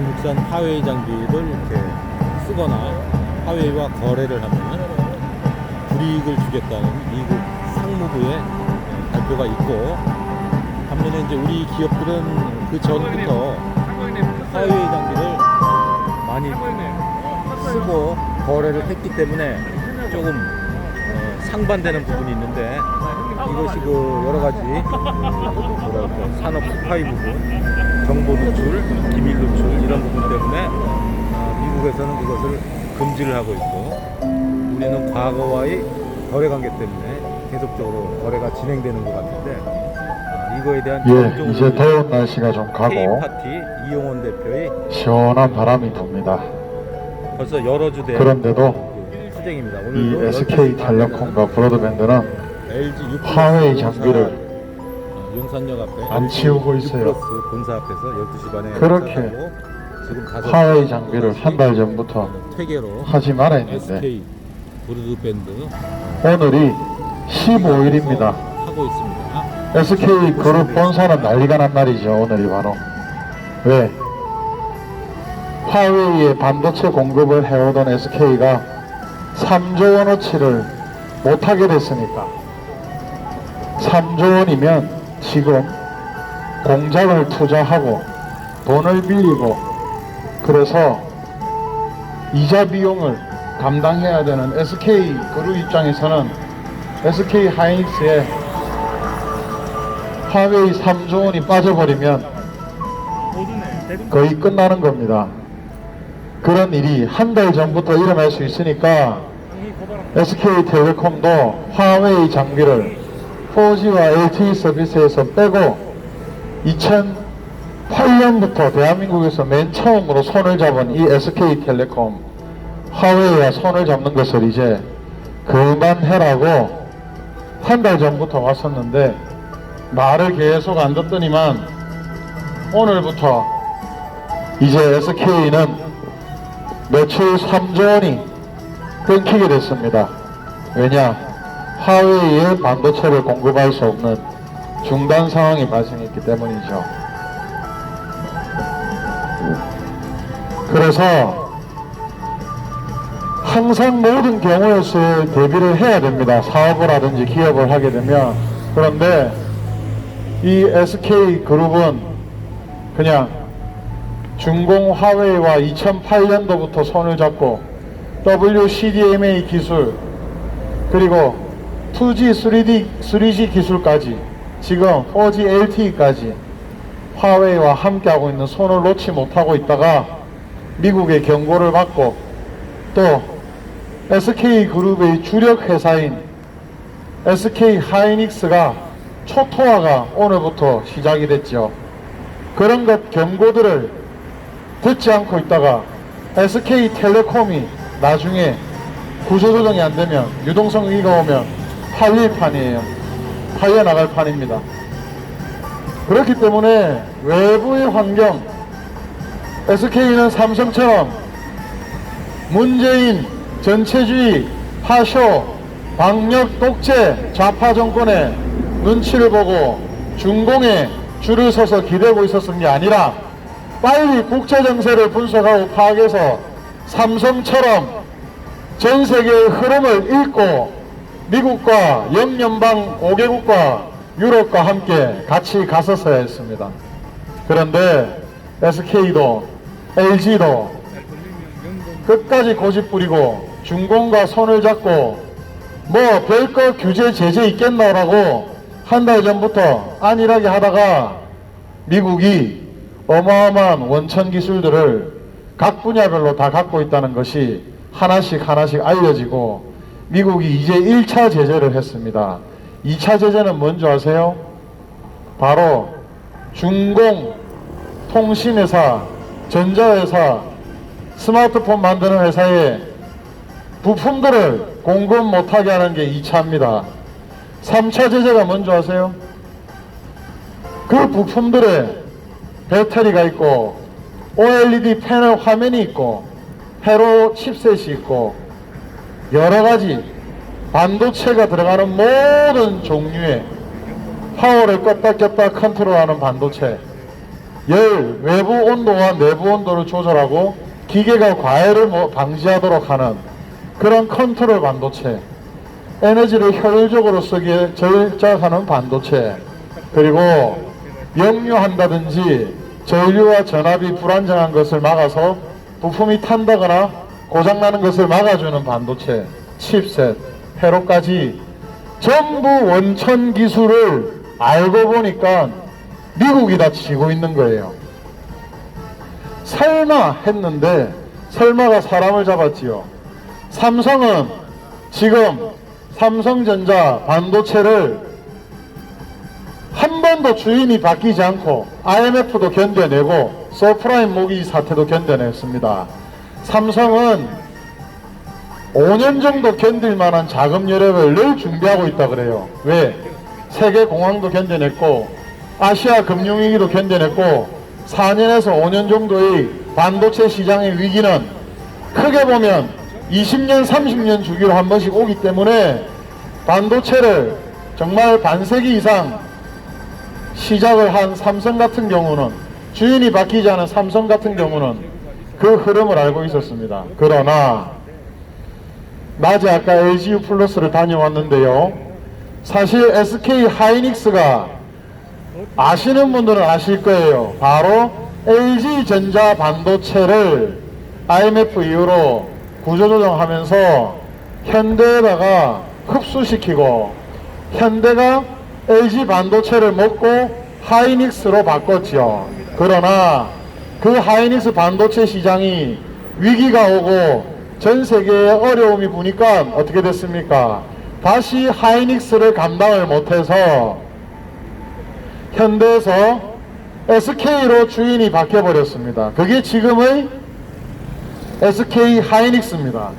중국산 화웨이 장비를 이렇게 쓰거나 화웨이와 거래를 하면 불이익을 주겠다는 미국 상무부의 발표가 있고, 반면에 이제 우리 기업들은 그 전부터 화웨이 장비를 많이 쓰고 거래를 했기 때문에 조금 상반되는 부분이 있는데, 이것이 그 여러 가지 뭐랄까 산업 스파이 부분, 정보 노출, 기밀 노출 이런 부분 때문에 미국에서는 이것을 금지를 하고 있고, 우리는 과거와의 거래 관계 때문에 계속적으로 거래가 진행되는 것 같은데, 이거에 대한 이제 더운 날씨가 좀 가고 K파티 이용원 대표의 시원한 바람이 붑니다. 벌써 여러 주대 그런데도 수쟁입니다. 이 오늘도 SK텔레콤과 브로드밴드는 LG U+ 화웨이 장비를 용산역 앞에 안 치우고 있어요. U+ 본사 앞에서 12시 반에 그렇게 시작하고 지금 화웨이 장비를 한 달 전부터 퇴계로 하지 말아 했는데 SK 브로드밴드 오늘이 15일입니다. 하고 있습니다. SK 그룹 본사는 난리가 난 날이죠. 오늘이 바로. 왜? 화웨이에 반도체 공급을 해오던 SK가 3조 원어치를 못하게 됐으니까, 3조 원이면 지금 공장을 투자하고 돈을 빌리고 그래서 이자 비용을 감당해야 되는 SK 그룹 입장에서는 SK 하이닉스에 화웨이 3조 원이 빠져버리면 거의 끝나는 겁니다. 그런 일이 한 달 전부터 일어날 수 있으니까 SK텔레콤도 화웨이 장비를 4G와 LTE 서비스에서 빼고 2008년부터 대한민국에서 맨 처음으로 손을 잡은 이 SK텔레콤, 화웨이와 손을 잡는 것을 이제 그만해라고 한 달 전부터 왔었는데, 말을 계속 안 듣더니만 오늘부터 이제 SK는 매출 3조 원이 끊기게 됐습니다. 왜냐? 화웨이에 반도체를 공급할 수 없는 중단 상황이 발생했기 때문이죠. 그래서 항상 모든 경우에서 대비를 해야 됩니다. 사업을 하든지 기업을 하게 되면. 그런데 이 SK그룹은 그냥 중공 화웨이와 2008년도부터 손을 잡고 WCDMA 기술, 그리고 2G, 3G 기술까지, 지금 4G LTE까지 화웨이와 함께하고 있는, 손을 놓지 못하고 있다가 미국의 경고를 받고, 또 SK그룹의 주력 회사인 SK 하이닉스가 초토화가 오늘부터 시작이 됐죠. 그런 것 경고들을 듣지 않고 있다가 SK텔레콤이 나중에 구조조정이 안 되면, 유동성 위기가 오면 팔릴 판이에요. 팔려나갈 판입니다. 그렇기 때문에 외부의 환경, SK는 삼성처럼 문재인 전체주의, 파쇼, 방역 독재, 좌파 정권의 눈치를 보고 중공에 줄을 서서 기대고 있었던 게 아니라, 빨리 국제정세를 분석하고 파악해서 삼성처럼 전 세계의 흐름을 읽고 미국과 영연방 5개국과 유럽과 함께 같이 갔었어야 했습니다. 그런데 SK도 LG도 끝까지 고집 부리고 중공과 손을 잡고 뭐 별거 규제 제재 있겠노라고 한 달 전부터 안일하게 하다가 미국이 어마어마한 원천 기술들을 각 분야별로 다 갖고 있다는 것이 하나씩 알려지고, 미국이 이제 1차 제재를 했습니다. 2차 제재는 뭔지 아세요? 바로 중공, 통신회사, 전자회사, 스마트폰 만드는 회사에 부품들을 공급 못하게 하는 게 2차입니다. 3차 제재가 뭔지 아세요? 그 부품들에 배터리가 있고 OLED 패널 화면이 있고 회로 칩셋이 있고 여러가지 반도체가 들어가는 모든 종류의 파워를 껐다 꼈다 컨트롤하는 반도체, 열, 외부 온도와 내부 온도를 조절하고 기계가 과열을 방지하도록 하는 그런 컨트롤 반도체, 에너지를 효율적으로 쓰기에 절작하는 반도체, 그리고 역류한다든지 전류와 전압이 불안정한 것을 막아서 부품이 탄다거나 고장나는 것을 막아주는 반도체, 칩셋, 회로까지 전부 원천 기술을 알고 보니까 미국이 다 지고 있는 거예요. 설마 했는데 설마가 사람을 잡았지요. 삼성은 지금 삼성전자 반도체를 한 번도 주인이 바뀌지 않고 IMF도 견뎌내고 서프라임 모기 사태도 견뎌냈습니다. 삼성은 5년 정도 견딜 만한 자금 여력을 늘 준비하고 있다 그래요. 왜? 세계 공황도 견뎌냈고 아시아 금융위기도 견뎌냈고 4년에서 5년 정도의 반도체 시장의 위기는 크게 보면 20년 30년 주기로 한 번씩 오기 때문에 반도체를 정말 반세기 이상 시작을 한 삼성 같은 경우는, 주인이 바뀌지 않은 삼성 같은 경우는 그 흐름을 알고 있었습니다. 그러나 낮에 아까 LGU 플러스를 다녀왔는데요, 사실 SK 하이닉스가 아시는 분들은 아실 거예요. 바로 LG전자 반도체를 IMF 이후로 구조조정하면서 현대에다가 흡수시키고 현대가 LG 반도체를 먹고 하이닉스로 바꿨죠. 그러나 그 하이닉스 반도체 시장이 위기가 오고 전 세계에 어려움이 부니까 어떻게 됐습니까? 다시 하이닉스를 감당을 못해서 현대에서 SK로 주인이 바뀌어버렸습니다. 그게 지금의 SK 하이닉스입니다.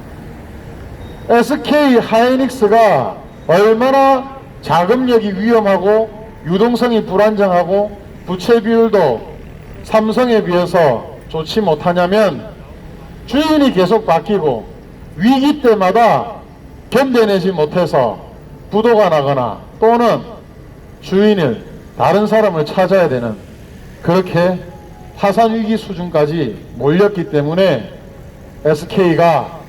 SK 하이닉스가 얼마나 자금력이 위험하고 유동성이 불안정하고 부채 비율도 삼성에 비해서 좋지 못하냐면, 주인이 계속 바뀌고 위기 때마다 견뎌내지 못해서 부도가 나거나 또는 주인을 다른 사람을 찾아야 되는, 그렇게 파산 위기 수준까지 몰렸기 때문에 SK가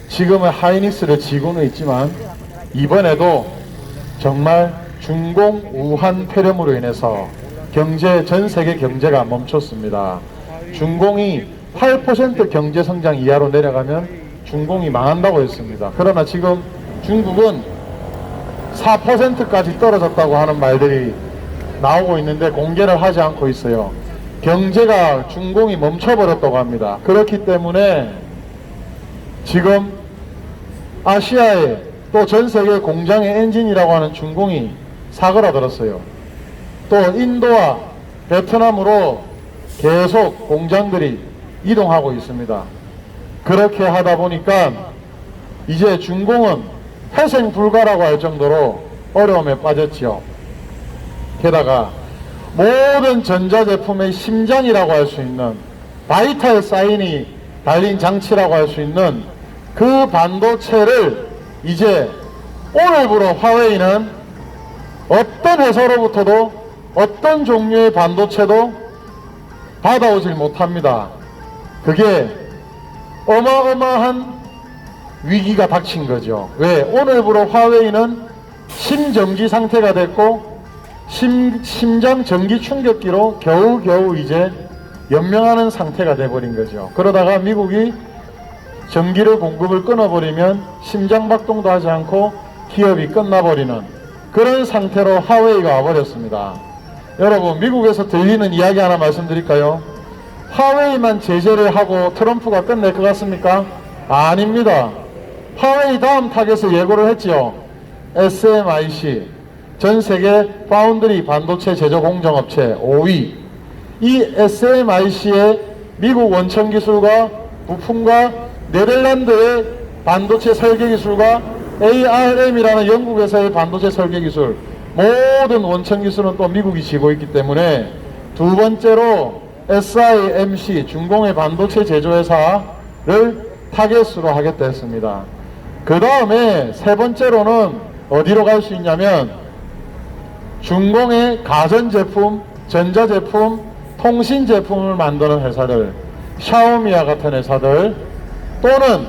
지금은 하이닉스를 지고는 있지만 이번에도 정말 중공 우한 폐렴으로 인해서 전 세계 경제가 멈췄습니다. 중공이 8% 경제 성장 이하로 내려가면 중공이 망한다고 했습니다. 그러나 지금 중국은 4%까지 떨어졌다고 하는 말들이 나오고 있는데 공개를 하지 않고 있어요. 경제가 중공이 멈춰버렸다고 합니다. 그렇기 때문에 지금 아시아에 또 전 세계 공장의 엔진이라고 하는 중공이 사그라들었어요. 또 인도와 베트남으로 계속 공장들이 이동하고 있습니다. 그렇게 하다 보니까 이제 중공은 회생 불가라고 할 정도로 어려움에 빠졌지요. 게다가 모든 전자제품의 심장이라고 할 수 있는 바이탈 사인이 달린 장치라고 할 수 있는 그 반도체를 이제 오늘부로 화웨이는 어떤 회사로부터도 어떤 종류의 반도체도 받아오질 못합니다. 그게 어마어마한 위기가 닥친 거죠. 왜? 오늘부로 화웨이는 심정지 상태가 됐고 심장 전기 충격기로 겨우겨우 이제 연명하는 상태가 돼버린 거죠. 그러다가 미국이 전기를 공급을 끊어버리면 심장박동도 하지 않고 기업이 끝나버리는 그런 상태로 화웨이가 와버렸습니다. 여러분, 미국에서 들리는 이야기 하나 말씀드릴까요? 화웨이만 제재를 하고 트럼프가 끝낼 것 같습니까? 아닙니다. 화웨이 다음 타겟을 예고를 했지요. SMIC, 전세계 파운드리 반도체 제조 공정업체 5위. 이 SMIC의 미국 원천 기술과 부품과 네덜란드의 반도체 설계 기술과 ARM이라는 영국 회사의 반도체 설계 기술, 모든 원천 기술은 또 미국이 지고 있기 때문에 두 번째로 SIMC 중공의 반도체 제조회사를 타겟으로 하겠다 했습니다. 그 다음에 세 번째로는 어디로 갈 수 있냐면 중공의 가전제품, 전자제품, 통신 제품을 만드는 회사들, 샤오미와 같은 회사들, 또는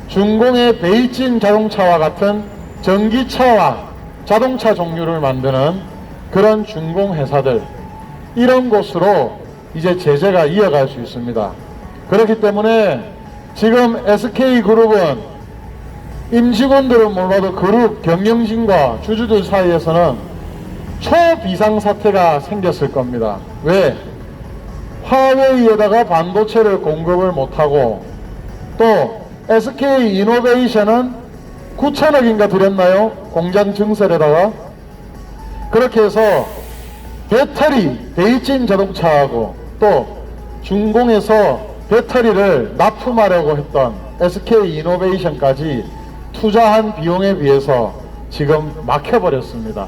중공의 베이징 자동차와 같은 전기차와 자동차 종류를 만드는 그런 중공 회사들, 이런 곳으로 이제 제재가 이어갈 수 있습니다. 그렇기 때문에 지금 SK그룹은 임직원들은 몰라도 그룹 경영진과 주주들 사이에서는 초비상사태가 생겼을 겁니다. 왜? 화웨이에다가 반도체를 공급을 못하고, 또 SK이노베이션은 9천억인가 들였나요? 공장 증설에다가. 그렇게 해서 배터리, 베이징 자동차하고 또 중공에서 배터리를 납품하려고 했던 SK이노베이션까지 투자한 비용에 비해서 지금 막혀버렸습니다.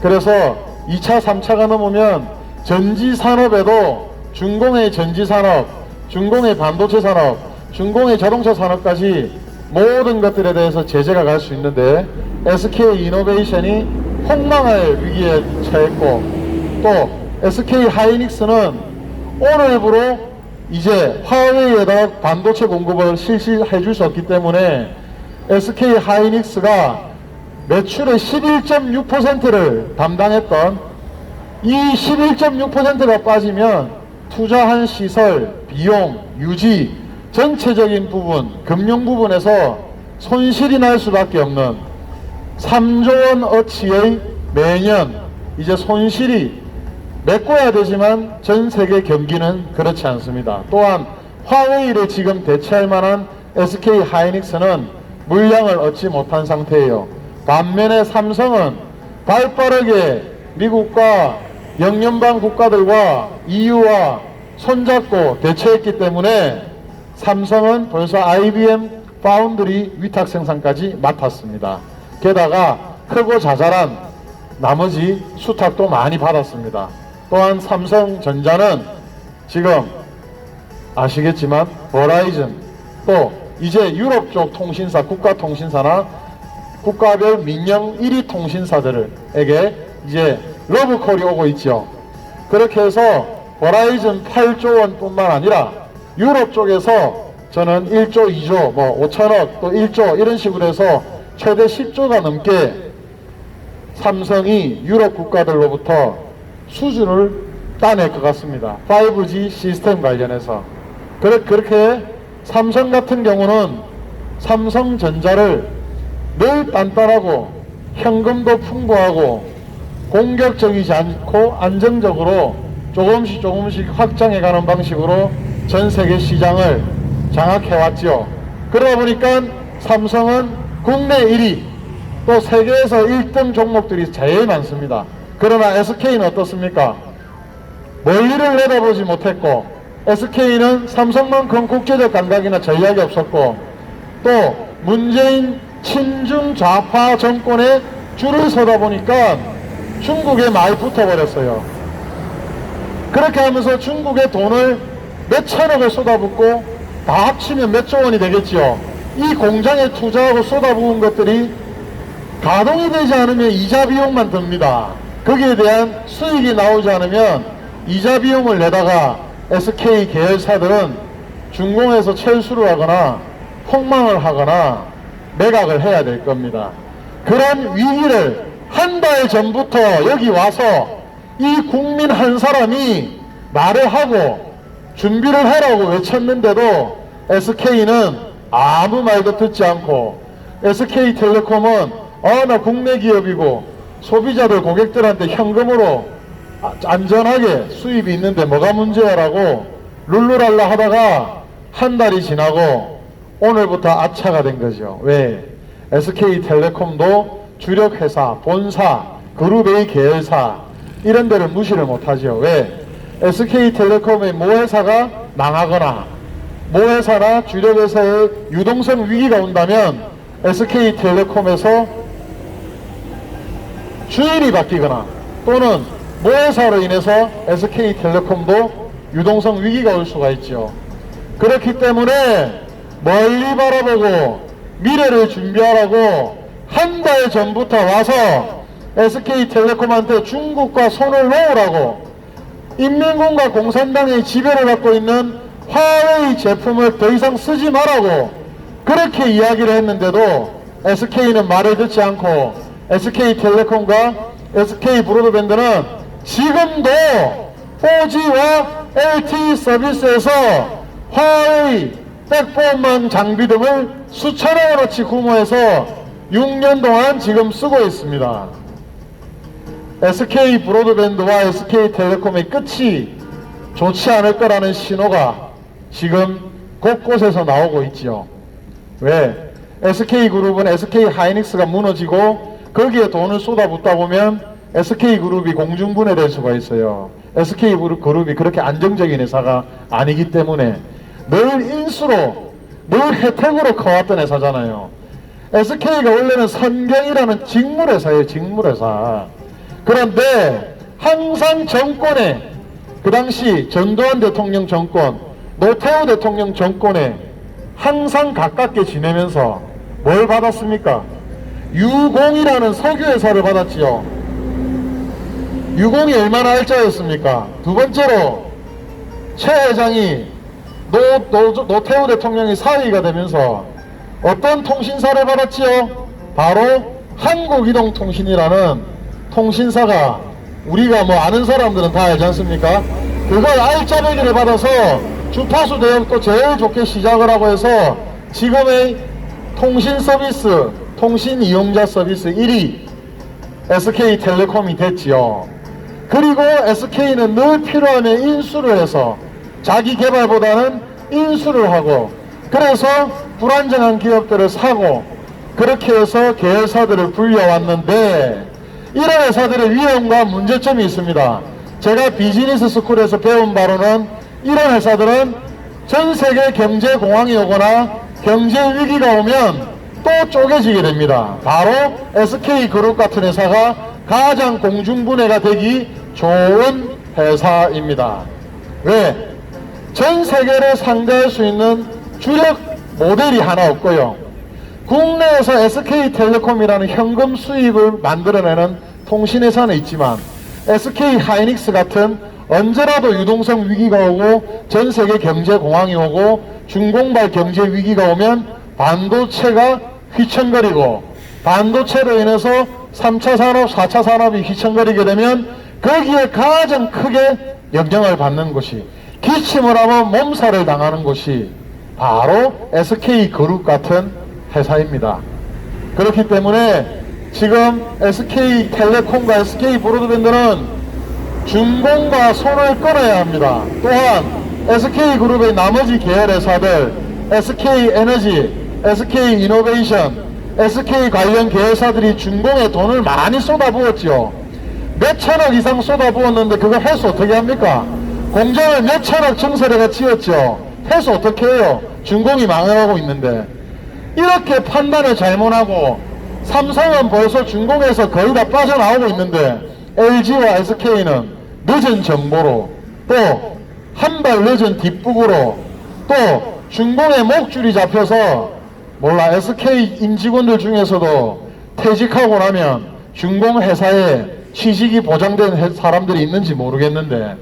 그래서 2차, 3차가 넘으면 전지산업에도 중공의 전지산업, 중공의 반도체 산업, 중공의 자동차 산업까지 모든 것들에 대해서 제재가 갈 수 있는데, SK이노베이션이 폭망할 위기에 처했고, 또 SK하이닉스는 오늘부로 이제 화웨이에다 반도체 공급을 실시해 줄 수 없기 때문에 SK하이닉스가 매출의 11.6%를 담당했던 이 11.6%가 빠지면 투자한 시설, 비용, 유지, 전체적인 부분, 금융 부분에서 손실이 날 수밖에 없는 3조 원 어치의 매년 이제 손실이 메꿔야 되지만 전 세계 경기는 그렇지 않습니다. 또한 화웨이를 지금 대체할 만한 SK하이닉스는 물량을 얻지 못한 상태예요. 반면에 삼성은 발빠르게 미국과 영연방 국가들과 EU와 손잡고 대처했기 때문에 삼성은 벌써 IBM 파운드리 위탁 생산까지 맡았습니다. 게다가 크고 자잘한 나머지 수탁도 많이 받았습니다. 또한 삼성전자는 지금 아시겠지만 버라이즌, 또 이제 유럽 쪽 통신사, 국가통신사나 국가별 민영 1위 통신사들에게 이제 러브콜이 오고 있죠. 그렇게 해서 버라이즌 8조 원 뿐만 아니라 유럽 쪽에서 저는 1조, 2조, 뭐 5천억, 또 1조 이런 식으로 해서 최대 10조가 넘게 삼성이 유럽 국가들로부터 수주를 따낼 것 같습니다. 5G 시스템 관련해서. 그렇게 삼성 같은 경우는 삼성전자를 늘 단단하고 현금도 풍부하고 공격적이지 않고 안정적으로 조금씩 확장해가는 방식으로 전 세계 시장을 장악해왔죠. 그러다 보니까 삼성은 국내 1위, 또 세계에서 1등 종목들이 제일 많습니다. 그러나 SK는 어떻습니까? 멀리를 내다보지 못했고, SK는 삼성만큼 국제적 감각이나 전략이 없었고, 또 문재인 친중 좌파 정권에 줄을 서다 보니까 중국에 많이 붙어버렸어요. 그렇게 하면서 중국의 돈을 몇 천억을 쏟아붓고 다 합치면 몇 조 원이 되겠지요. 이 공장에 투자하고 쏟아부은 것들이 가동이 되지 않으면 이자 비용만 듭니다. 거기에 대한 수익이 나오지 않으면 이자 비용을 내다가 SK 계열사들은 준공에서 철수를 하거나 폭망을 하거나 매각을 해야 될 겁니다. 그런 위기를 한 달 전부터 여기 와서 이 국민 한 사람이 말을 하고 준비를 하라고 외쳤는데도 SK는 아무 말도 듣지 않고, SK텔레콤은 나 국내 기업이고 소비자들 고객들한테 현금으로 안전하게 수입이 있는데 뭐가 문제야 라고 룰루랄라 하다가 한 달이 지나고 오늘부터 아차가 된 거죠. 왜? SK텔레콤도 주력회사, 본사, 그룹 A 계열사 이런 데를 무시를 못하죠. 왜? SK텔레콤의 모 회사가 망하거나 모 회사나 주력회사의 유동성 위기가 온다면 SK텔레콤에서 주인이 바뀌거나 또는 모 회사로 인해서 SK텔레콤도 유동성 위기가 올 수가 있죠. 그렇기 때문에 멀리 바라보고 미래를 준비하라고 한 달 전부터 와서 SK텔레콤한테 중국과 손을 놓으라고 인민군과 공산당의 지배를 받고 있는 화웨이 제품을 더 이상 쓰지 말라고 그렇게 이야기를 했는데도 SK는 말을 듣지 않고 SK텔레콤과 SK브로드밴드는 지금도 4G와 LTE 서비스에서 화웨이 백본망 장비 등을 수천억원어치 구매해서 6년 동안 지금 쓰고 있습니다. SK브로드밴드와 SK텔레콤의 끝이 좋지 않을 거라는 신호가 지금 곳곳에서 나오고 있지요. 왜? SK그룹은 SK하이닉스가 무너지고 거기에 돈을 쏟아붓다 보면 SK그룹이 공중분해될 수가 있어요. SK그룹이 그렇게 안정적인 회사가 아니기 때문에 늘 인수로, 늘 혜택으로 커왔던 회사잖아요. SK가 원래는 선경이라는 직물회사예요. 직물회사. 그런데 항상 정권에, 그 당시 전두환 대통령 정권, 노태우 대통령 정권에 항상 가깝게 지내면서 뭘 받았습니까? 유공이라는 석유회사를 받았지요. 유공이 얼마나 알짜였습니까? 두 번째로 최 회장이 노태우 대통령이 사위가 되면서 어떤 통신사를 받았지요? 바로 한국이동통신이라는 통신사가 우리가 뭐 아는 사람들은 다 알지 않습니까? 그걸 알짜배기를 받아서 주파수 대역도 제일 좋게 시작을 하고 해서 지금의 통신 서비스, 통신 이용자 서비스 1위 SK텔레콤이 됐지요. 그리고 SK는 늘 필요하면 인수를 해서 자기 개발보다는 인수를 하고 그래서 불안정한 기업들을 사고 그렇게 해서 계열사들을 불려왔는데 이런 회사들의 위험과 문제점이 있습니다. 제가 비즈니스 스쿨에서 배운 바로는 이런 회사들은 전 세계 경제 공황이 오거나 경제 위기가 오면 또 쪼개지게 됩니다. 바로 SK그룹 같은 회사가 가장 공중분해가 되기 좋은 회사입니다. 왜? 전 세계를 상대할 수 있는 주력 모델이 하나 없고요. 국내에서 SK텔레콤이라는 현금 수입을 만들어내는 통신회사는 있지만 SK하이닉스 같은 언제라도 유동성 위기가 오고 전 세계 경제 공황이 오고 중공발 경제 위기가 오면 반도체가 휘청거리고 반도체로 인해서 3차 산업, 4차 산업이 휘청거리게 되면 거기에 가장 크게 영향을 받는 곳이 기침을 하면 몸살을 당하는 곳이 바로 SK그룹 같은 회사입니다. 그렇기 때문에 지금 SK텔레콤과 SK브로드밴드는 중공과 손을 끊어야 합니다. 또한 SK그룹의 나머지 계열 회사들 SK에너지, SK이노베이션, SK 관련 계열사들이 중공에 돈을 많이 쏟아부었죠. 몇천억 이상 쏟아부었는데 그거 해서 어떻게 합니까? 공장을 몇천억 증설해가 지었죠. 해서 어떻게 해요? 중공이 망해가고 있는데 이렇게 판단을 잘못하고 삼성은 벌써 중공에서 거의 다 빠져나오고 있는데 LG와 SK는 늦은 정보로 또 한 발 늦은 뒷북으로 또 중공의 목줄이 잡혀서 몰라 SK 임직원들 중에서도 퇴직하고 나면 중공 회사에 취직이 보장된 사람들이 있는지 모르겠는데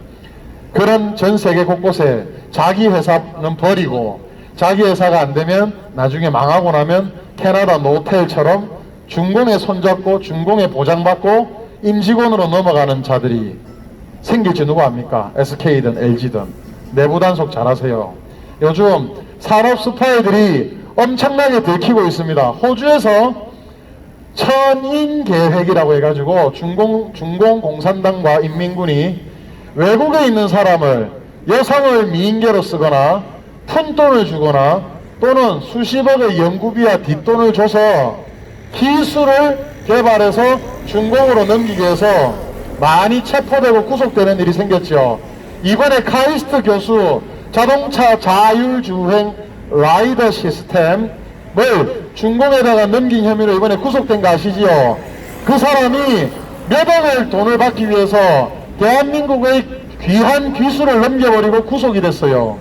그런 전 세계 곳곳에 자기 회사는 버리고 자기 회사가 안 되면 나중에 망하고 나면 캐나다 노텔처럼 중공에 손잡고 중공에 보장받고 임직원으로 넘어가는 자들이 생길지 누가 압니까? SK든 LG든 내부 단속 잘하세요. 요즘 산업 스파이들이 엄청나게 들키고 있습니다. 호주에서 천인 계획이라고 해가지고 중공 공산당과 인민군이 외국에 있는 사람을 여성을 미인계로 쓰거나 푼돈을 주거나 또는 수십억의 연구비와 뒷돈을 줘서 기술을 개발해서 중공으로 넘기게 해서 많이 체포되고 구속되는 일이 생겼죠. 이번에 카이스트 교수 자동차 자율주행 라이더 시스템을 중공에다가 넘긴 혐의로 이번에 구속된 거 아시지요? 그 사람이 몇 억을 돈을 받기 위해서 대한민국의 귀한 기술을 넘겨버리고 구속이 됐어요.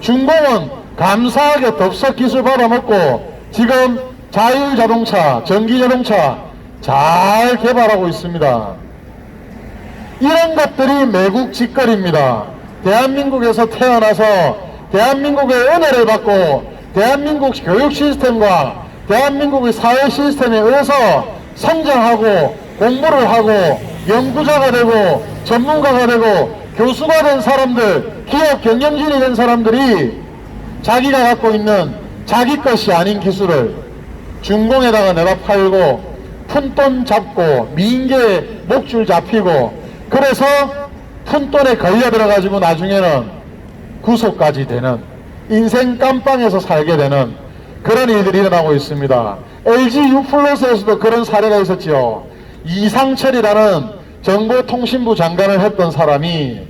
중공은 감사하게 덥석 기술 받아먹고 지금 자율자동차, 전기자동차 잘 개발하고 있습니다. 이런 것들이 매국 짓거리입니다. 대한민국에서 태어나서 대한민국의 은혜를 받고 대한민국 교육 시스템과 대한민국의 사회 시스템에 의해서 성장하고 공부를 하고 연구자가 되고 전문가가 되고 교수가 된 사람들, 기업 경영진이 된 사람들이 자기가 갖고 있는 자기 것이 아닌 기술을 중공에다가 내다 팔고 푼돈 잡고 민계 목줄 잡히고 그래서 푼돈에 걸려들어가지고 나중에는 구속까지 되는 인생 깜빵에서 살게 되는 그런 일들이 일어나고 있습니다. LG U+에서도 그런 사례가 있었지요. 이상철이라는 정보통신부 장관을 했던 사람이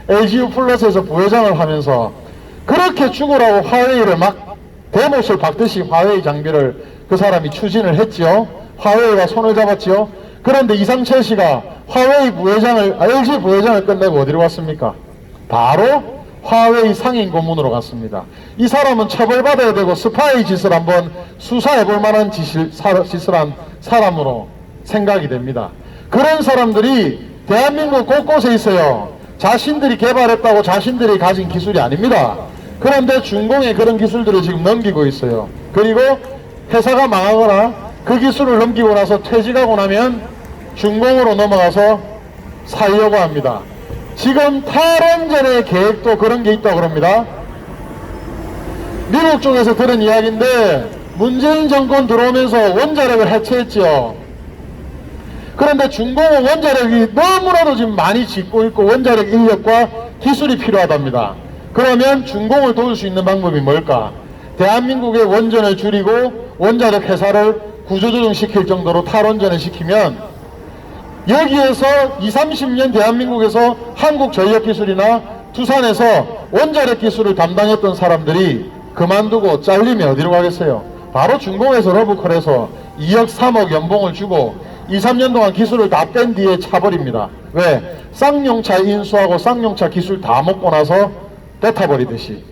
LG U+에서 부회장을 하면서 그렇게 죽으라고 화웨이를 막 대못을 박듯이 화웨이 장비를 그 사람이 추진을 했지요. 화웨이가 손을 잡았지요. 그런데 이상철 씨가 화웨이 부회장을, LG 부회장을 끝내고 어디로 갔습니까? 바로 화웨이 상임 고문으로 갔습니다. 이 사람은 처벌받아야 되고 스파이 짓을 한번 수사해볼 만한 짓을 한 사람으로 생각이 됩니다. 그런 사람들이 대한민국 곳곳에 있어요. 자신들이 개발했다고 자신들이 가진 기술이 아닙니다. 그런데 중공에 그런 기술들을 지금 넘기고 있어요. 그리고 회사가 망하거나 그 기술을 넘기고 나서 퇴직하고 나면 중공으로 넘어가서 살려고 합니다. 지금 탈원전의 계획도 그런 게 있다고 합니다. 미국 쪽에서 들은 이야기인데 문재인 정권 들어오면서 원자력을 해체했죠. 그런데 중공은 원자력이 너무나도 지금 많이 짓고 있고 원자력 인력과 기술이 필요하답니다. 그러면 중공을 도울 수 있는 방법이 뭘까? 대한민국의 원전을 줄이고 원자력 회사를 구조조정시킬 정도로 탈원전을 시키면 여기에서 20, 30년 대한민국에서 한국전력기술이나 투산에서 원자력 기술을 담당했던 사람들이 그만두고 잘리면 어디로 가겠어요? 바로 중공에서 러브콜에서 2억 3억 연봉을 주고 2, 3년 동안 기술을 다 뺀 뒤에 차버립니다. 왜? 쌍용차 인수하고 쌍용차 기술 다 먹고 나서 뱉어버리듯이.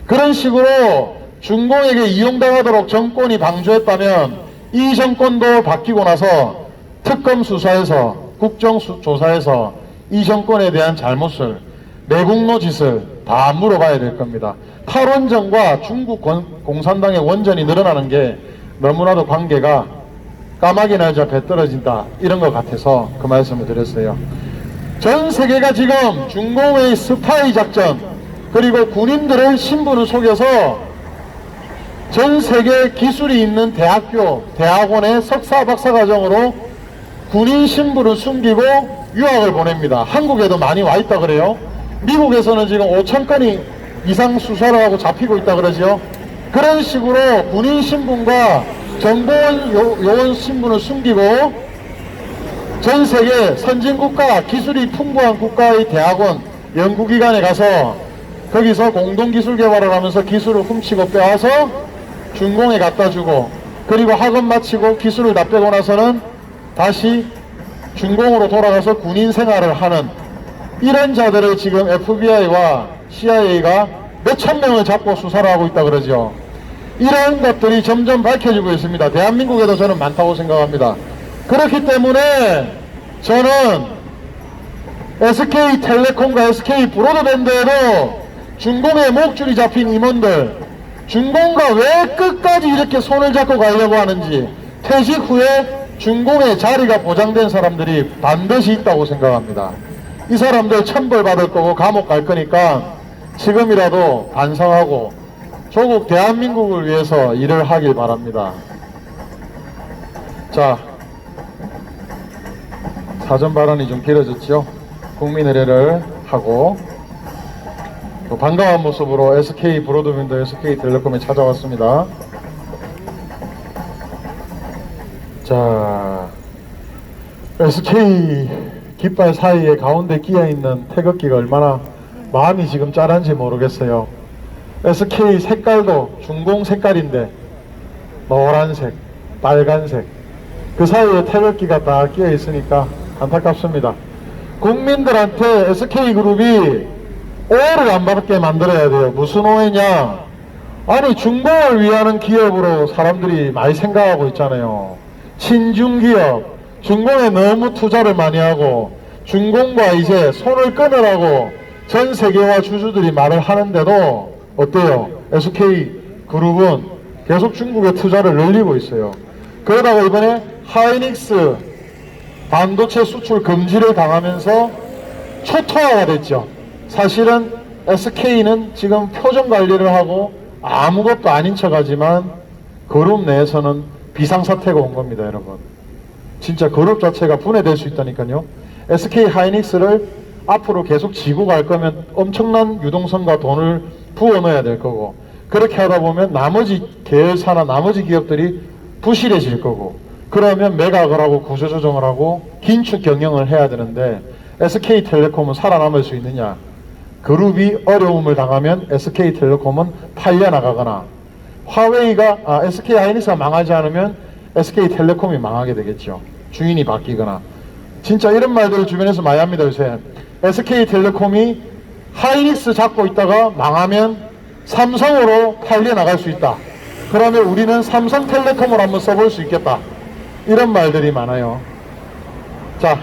그런 식으로 중공에게 이용당하도록 정권이 방조했다면 이 정권도 바뀌고 나서 특검 수사에서 국정조사에서 이 정권에 대한 잘못을 내국노 짓을 다 물어봐야 될 겁니다. 탈원전과 중국 공산당의 원전이 늘어나는 게 너무나도 관계가 까마귀 날자 배 떨어진다 이런 것 같아서 그 말씀을 드렸어요. 전 세계가 지금 중공의 스파이 작전 그리고 군인들을 신분을 속여서 전 세계 기술이 있는 대학교, 대학원의 석사, 박사 과정으로 군인 신분을 숨기고 유학을 보냅니다. 한국에도 많이 와 있다 그래요. 미국에서는 지금 5,000건이 이상 수사를 하고 잡히고 있다 그러죠. 그런 식으로 군인 신분과 정보원 요원 신분을 숨기고 전 세계 선진국가, 기술이 풍부한 국가의 대학원, 연구기관에 가서 거기서 공동기술 개발을 하면서 기술을 훔치고 빼와서 중공에 갖다 주고 그리고 학원 마치고 기술을 다 빼고 나서는 다시 중공으로 돌아가서 군인 생활을 하는 이런 자들을 지금 FBI와 CIA가 몇천 명을 잡고 수사를 하고 있다 그러죠. 이런 것들이 점점 밝혀지고 있습니다. 대한민국에도 저는 많다고 생각합니다. 그렇기 때문에 저는 SK텔레콤과 SK브로드밴드에도 중공에 목줄이 잡힌 임원들, 중공과 왜 끝까지 이렇게 손을 잡고 가려고 하는지, 퇴직 후에 중공의 자리가 보장된 사람들이 반드시 있다고 생각합니다. 이 사람들 천벌받을 거고 감옥 갈 거니까 지금이라도 반성하고 조국 대한민국을 위해서 일을 하길 바랍니다. 자, 사전 발언이 좀 길어졌죠. 국민의례를 하고 또 반가운 모습으로 SK브로드밴드, SK텔레콤에 찾아왔습니다. 자, SK 깃발 사이에 가운데 끼어있는 태극기가 얼마나 마음이 지금 짠한지 모르겠어요. SK 색깔도 중공 색깔인데 노란색, 빨간색 그 사이에 태극기가 다 끼어있으니까 안타깝습니다. 국민들한테 SK그룹이 오해를 안 받게 만들어야 돼요. 무슨 오해냐? 아니 중공을 위하는 기업으로 사람들이 많이 생각하고 있잖아요. 친중기업, 중공에 너무 투자를 많이 하고 준공과 이제 손을 끊으라고 전 세계화 주주들이 말을 하는데도 어때요? SK그룹은 계속 중국에 투자를 늘리고 있어요. 그러다가 이번에 하이닉스 반도체 수출 금지를 당하면서 초토화가 됐죠. 사실은 SK는 지금 표정 관리를 하고 아무것도 아닌 척하지만 그룹 내에서는 비상사태가 온 겁니다, 여러분. 진짜 그룹 자체가 분해될 수 있다니까요. SK 하이닉스를 앞으로 계속 지고 갈 거면 엄청난 유동성과 돈을 부어 넣어야 될 거고, 그렇게 하다 보면 나머지 계열사나 나머지 기업들이 부실해질 거고, 그러면 매각을 하고 구조조정을 하고 긴축 경영을 해야 되는데 SK텔레콤은 살아남을 수 있느냐? 그룹이 어려움을 당하면 SK텔레콤은 팔려나가거나 SK하이닉스가 망하지 않으면 SK텔레콤이 망하게 되겠죠. 주인이 바뀌거나. 진짜 이런 말들을 주변에서 많이 합니다, 요새. SK텔레콤이 하이닉스 잡고 있다가 망하면 삼성으로 팔려나갈 수 있다. 그러면 우리는 삼성텔레콤을 한번 써볼 수 있겠다. 이런 말들이 많아요. 자,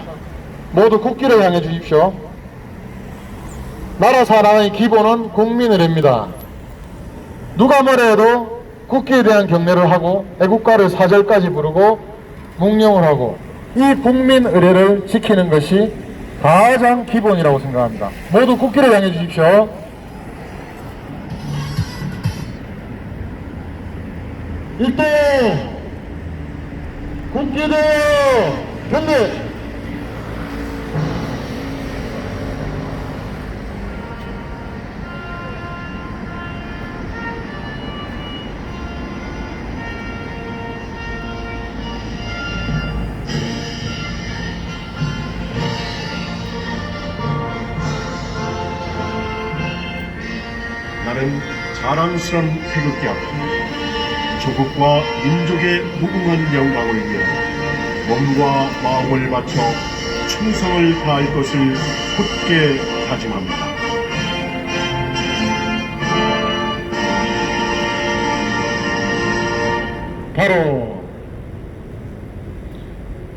모두 국기를 향해 주십시오. 나라 사랑의 기본은 국민의례입니다. 누가 뭐라 해도 국기에 대한 경례를 하고 애국가를 사절까지 부르고 묵념을 하고 이 국민의례를 지키는 것이 가장 기본이라고 생각합니다. 모두 국기를 향해 주십시오. 일대 국기대 경례. 나는 자랑스런 태극기 앞에 조국과 민족의 무궁한 영광을 위해 몸과 마음을 바쳐 충성을 다할 것을 굳게 다짐합니다. 바로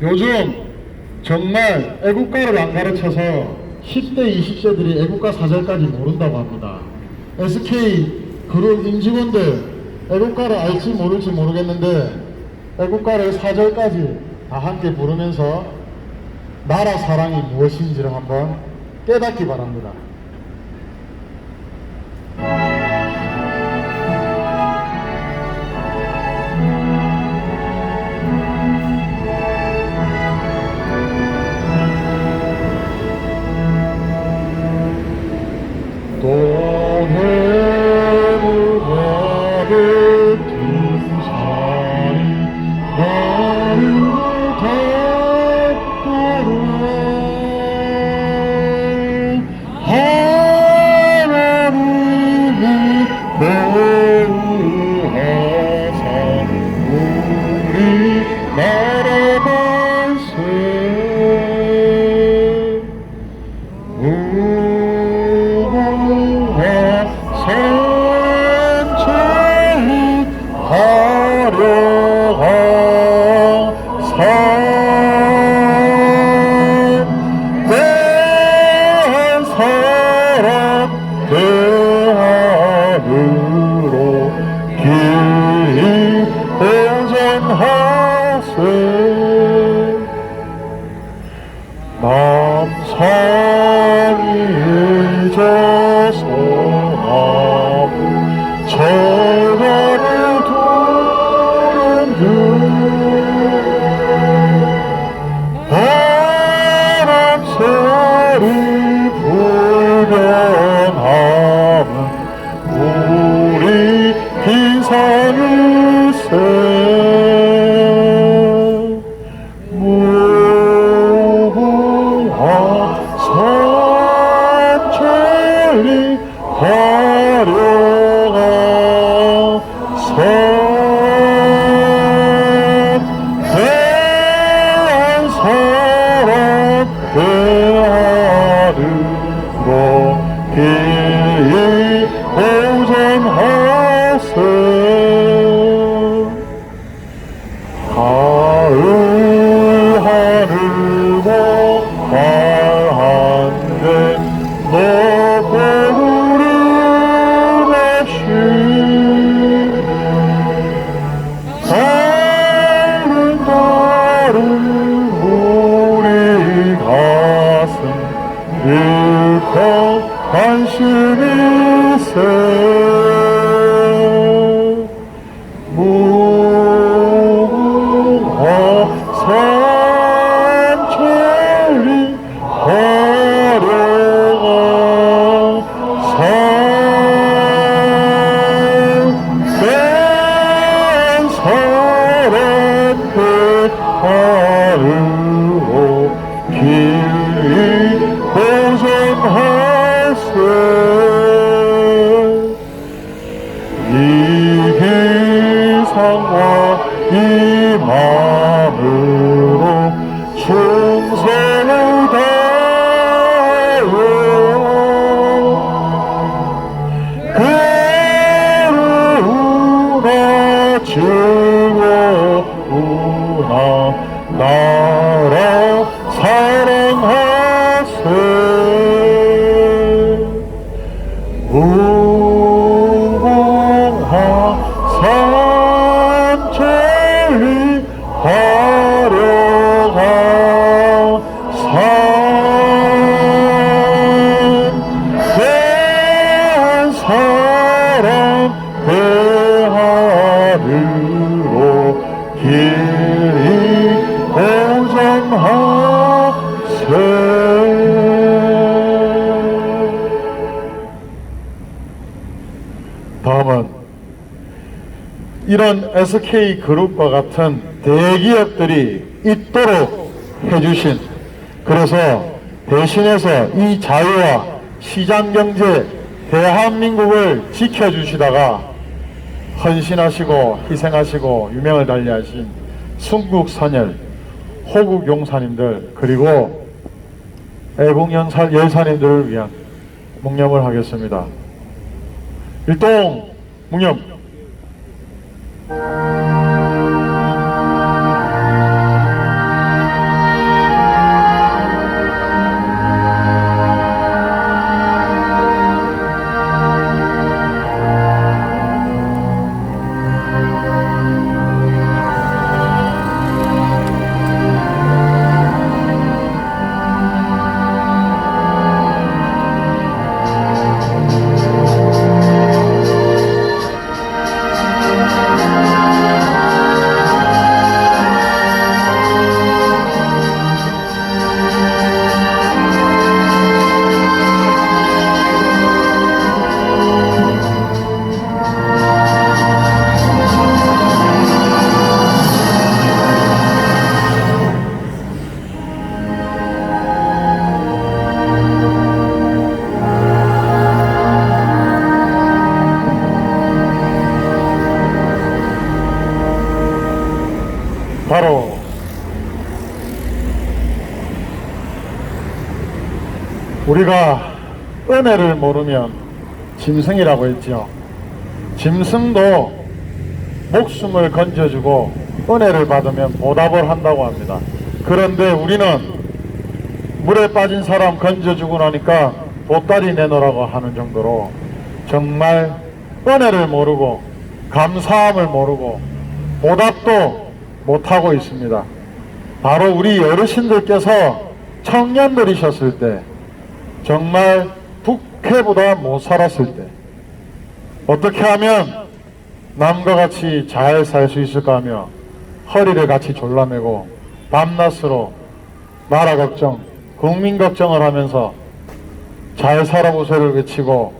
요즘 정말 애국가를 안 가르쳐서 10대, 20세들이 애국가 사절까지 모른다고 합니다. SK그룹 임직원들 애국가를 알지 모를지 모르겠는데 애국가를 4절까지 다 함께 부르면서 나라 사랑이 무엇인지를 한번 깨닫기 바랍니다. 가을 하늘과 사랑과 이 마음으로 충성을 다하여 그루나 증오나 나라 사랑하세 무궁화 산천리 화려한 산 대한 사람 대하리로 길이 고전하세. 다음은 이런 SK그룹과 같은 대기업들이 있도록 해주신, 그래서 대신해서 이 자유와 시장경제 대한민국을 지켜주시다가 헌신하시고 희생하시고 유명을 달리하신 순국선열, 호국용사님들, 그리고 애국열사님들을 위한 묵념을 하겠습니다. 일동 묵념. 바로 우리가 은혜를 모르면 짐승이라고 했죠. 짐승도 목숨을 건져주고 은혜를 받으면 보답을 한다고 합니다. 그런데 우리는 물에 빠진 사람 건져주고 나니까 보따리 내놓으라고 하는 정도로 정말 은혜를 모르고 감사함을 모르고 보답도 못하고 있습니다. 바로 우리 어르신들께서 청년들이셨을 때, 정말 북해보다 못 살았을 때 어떻게 하면 남과 같이 잘 살 수 있을까 하며 허리를 같이 졸라매고 밤낮으로 나라 걱정, 국민 걱정을 하면서 잘 살아보세요를 외치고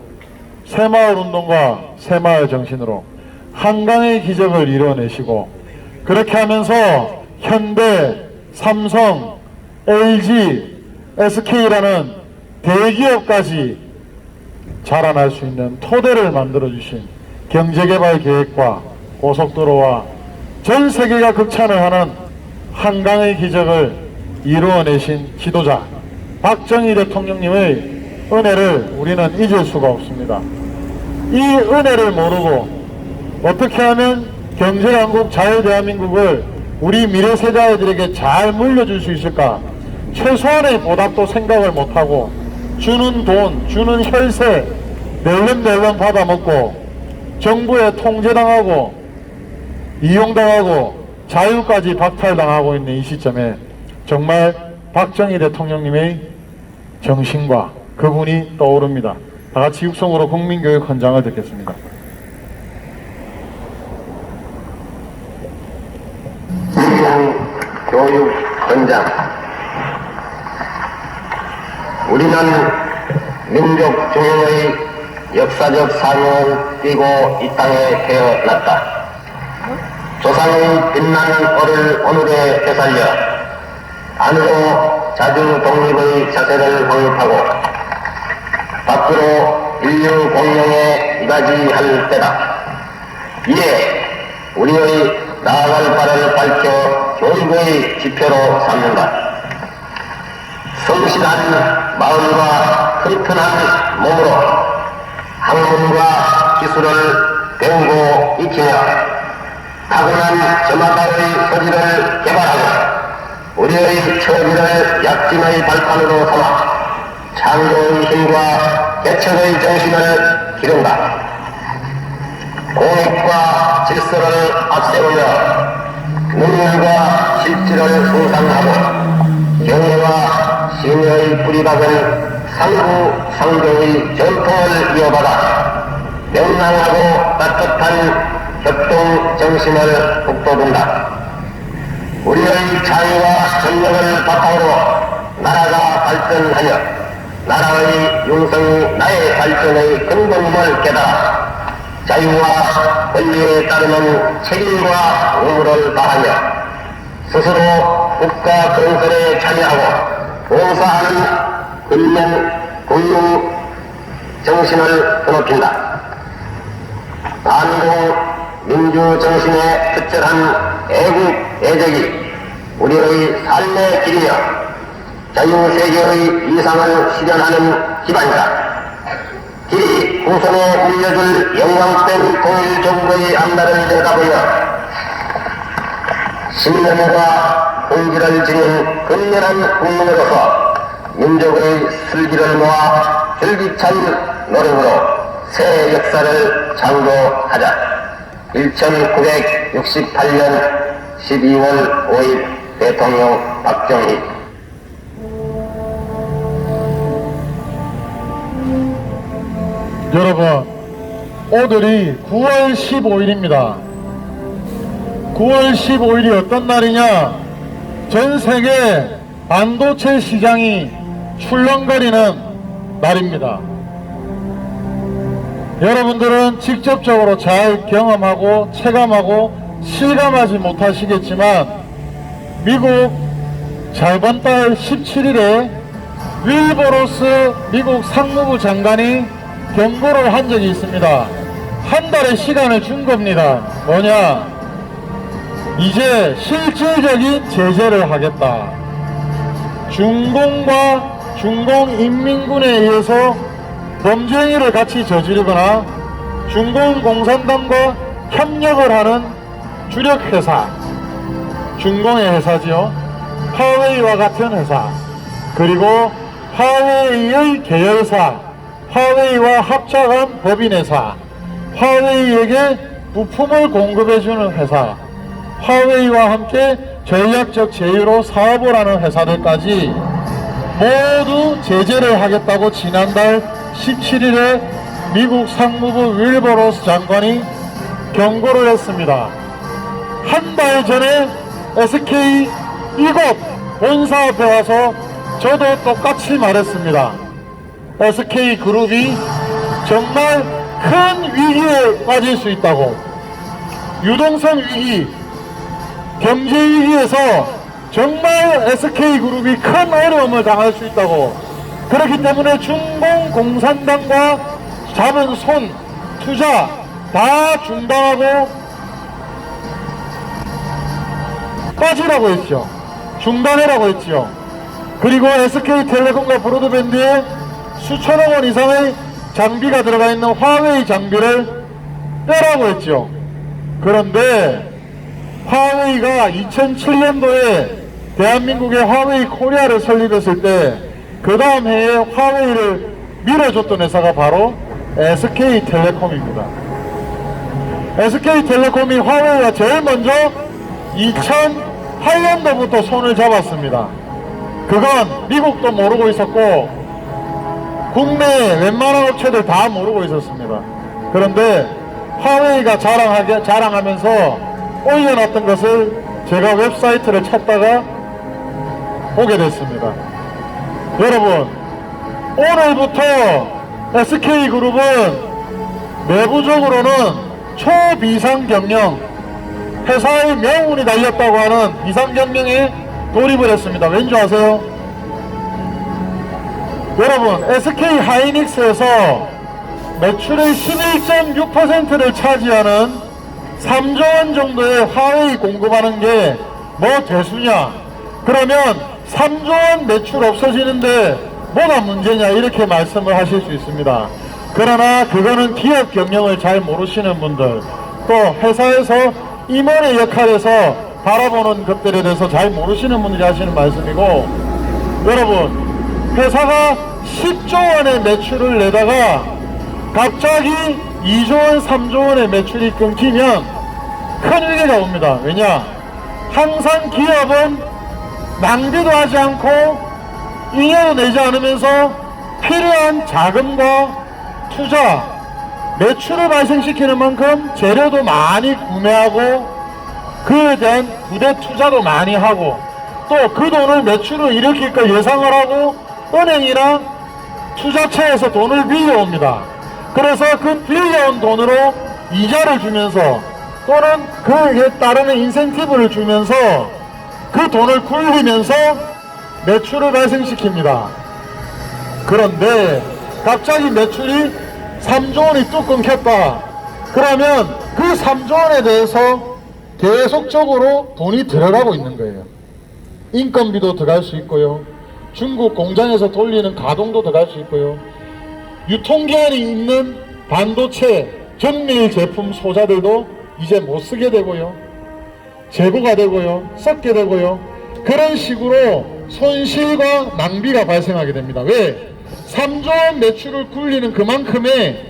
새마을 운동과 새마을 정신으로 한강의 기적을 이뤄내시고, 그렇게 하면서 현대, 삼성, LG, SK라는 대기업까지 자라날 수 있는 토대를 만들어주신 경제개발 계획과 고속도로와 전 세계가 극찬을 하는 한강의 기적을 이루어내신 지도자 박정희 대통령님의 은혜를 우리는 잊을 수가 없습니다. 이 은혜를 모르고 어떻게 하면 경제강국 자유대한민국을 우리 미래 세대들에게 잘 물려줄 수 있을까? 최소한의 보답도 생각을 못하고 주는 돈, 주는 혈세 낼름낼름 받아먹고 정부에 통제당하고 이용당하고 자유까지 박탈당하고 있는 이 시점에 정말 박정희 대통령님의 정신과 그분이 떠오릅니다. 다같이 육성으로 국민교육 헌장을 듣겠습니다. 교육 헌장. 우리는 민족 중흥의 역사적 사명을 띠고 이 땅에 태어났다. 조상의 빛나는 얼을 오늘에 되살려 안으로 자주 독립의 자세를 확립하고 밖으로 인류 공영에 이바지할 때다. 이에 우리의 나아갈 바를 밝혀 교육의 지표로 삼는다. 성실한 마음과 튼튼한 몸으로 학문과 기술을 배우고 익히며 타고난 저마다의 소질을 개발하고 우리의 처지를 약진의 발판으로 삼아 창조의 힘과 개척의 정신을 기른다. 공익과 질서를 앞세우며 능력과 실질을 숭상하고 경애와 신여의 뿌리박은 상부상조의 전통을 이어받아 명랑하고 따뜻한 협동 정신을 북돋운다. 우리의 자유와 정력을 바탕으로 나라가 발전하여 나라의 융성이 나의 발전의 근본임을 깨달아 자유와 권리에 따르는 책임과 의무를 다하며 스스로 국가 건설에 참여하고 봉사하는 군중 정신을 드높인다. 반공 민주 정신에 특별한 애국 애적이 우리의 삶의 길이며 자유세계의 이상을 실현하는 기반이다. 길이 후손에 물려줄 영광된 통일정부의 앞날을 내다보며 신념과 공기를 지닌 근면한 국민으로서 민족의 슬기를 모아 줄기찬 노력으로 새 역사를 창조하자. 1968년 12월 5일 대통령 박정희. 여러분, 오늘이 9월 15일입니다. 9월 15일이 어떤 날이냐? 전 세계 반도체 시장이 출렁거리는 날입니다. 여러분들은 직접적으로 잘 경험하고 체감하고 실감하지 못하시겠지만 미국 저번 달 17일에 윌버로스 미국 상무부 장관이 경고를 한 적이 있습니다. 한 달의 시간을 준 겁니다. 뭐냐? 이제 실질적인 제재를 하겠다. 중공과 중공인민군에 의해서 범죄행위를 같이 저지르거나 중공공산당과 협력을 하는 주력회사, 중공의 회사지요. 화웨이와 같은 회사, 그리고 화웨이의 계열사, 화웨이와 합작한 법인회사, 화웨이에게 부품을 공급해주는 회사, 화웨이와 함께 전략적 제휴로 사업을 하는 회사들까지 모두 제재를 하겠다고 지난달 17일에 미국 상무부 윌버로스 장관이 경고를 했습니다. 한 달 전에 SK 이곳 본사 앞에 와서 저도 똑같이 말했습니다. SK그룹이 정말 큰 위기에 빠질 수 있다고. 유동성 위기, 경제 위기에서 정말 SK그룹이 큰 어려움을 당할 수 있다고. 그렇기 때문에 중공공산당과 잡은 손, 투자 다 중단하고 빠지라고 했죠. 중단해라고 했죠. 그리고 SK텔레콤과 브로드밴드에 수천억 원 이상의 장비가 들어가 있는 화웨이 장비를 빼라고 했죠. 그런데 화웨이가 2007년도에 대한민국의 화웨이 코리아를 설립했을 때 그 다음 해에 화웨이를 밀어줬던 회사가 바로 SK텔레콤입니다. SK텔레콤이 화웨이와 제일 먼저 2008년도부터 손을 잡았습니다. 그건 미국도 모르고 있었고 국내 웬만한 업체들 다 모르고 있었습니다. 그런데 화웨이가 자랑하면서 올려놨던 것을 제가 웹사이트를 찾다가 보게 됐습니다. 여러분, 오늘부터 SK그룹은 내부적으로는 초비상경영, 회사의 명운이 달렸다고 하는 비상경영에 돌입을 했습니다. 왠지 아세요? 여러분, SK하이닉스에서 매출의 11.6%를 차지하는 3조 원 정도의 화웨이 공급하는 게 뭐 대수냐? 그러면 3조 원 매출 없어지는데 뭐가 문제냐? 이렇게 말씀을 하실 수 있습니다. 그러나 그거는 기업 경영을 잘 모르시는 분들, 또 회사에서 임원의 역할에서 바라보는 것들에 대해서 잘 모르시는 분들이 하시는 말씀이고, 여러분, 회사가 10조 원의 매출을 내다가 갑자기 2조 원, 3조 원의 매출이 끊기면 큰 위기가 옵니다. 왜냐? 항상 기업은 낭비도 하지 않고 잉여도 내지 않으면서 필요한 자금과 투자, 매출을 발생시키는 만큼 재료도 많이 구매하고 그에 대한 부대 투자도 많이 하고, 또 그 돈을 매출을 일으킬 걸 예상을 하고 은행이나 투자처에서 돈을 빌려옵니다. 그래서 그 빌려온 돈으로 이자를 주면서 또는 그에 따르는 인센티브를 주면서 그 돈을 굴리면서 매출을 발생시킵니다. 그런데 갑자기 매출이 3조 원이 뚝 끊겼다. 그러면 그 3조 원에 대해서 계속적으로 돈이 들어가고 있는 거예요. 인건비도 들어갈 수 있고요. 중국 공장에서 돌리는 가동도 들어갈 수 있고요. 유통기한이 있는 반도체, 정밀 제품 소자들도 이제 못 쓰게 되고요. 재고가 되고요. 썩게 되고요. 그런 식으로 손실과 낭비가 발생하게 됩니다. 왜? 3조 원 매출을 굴리는 그만큼의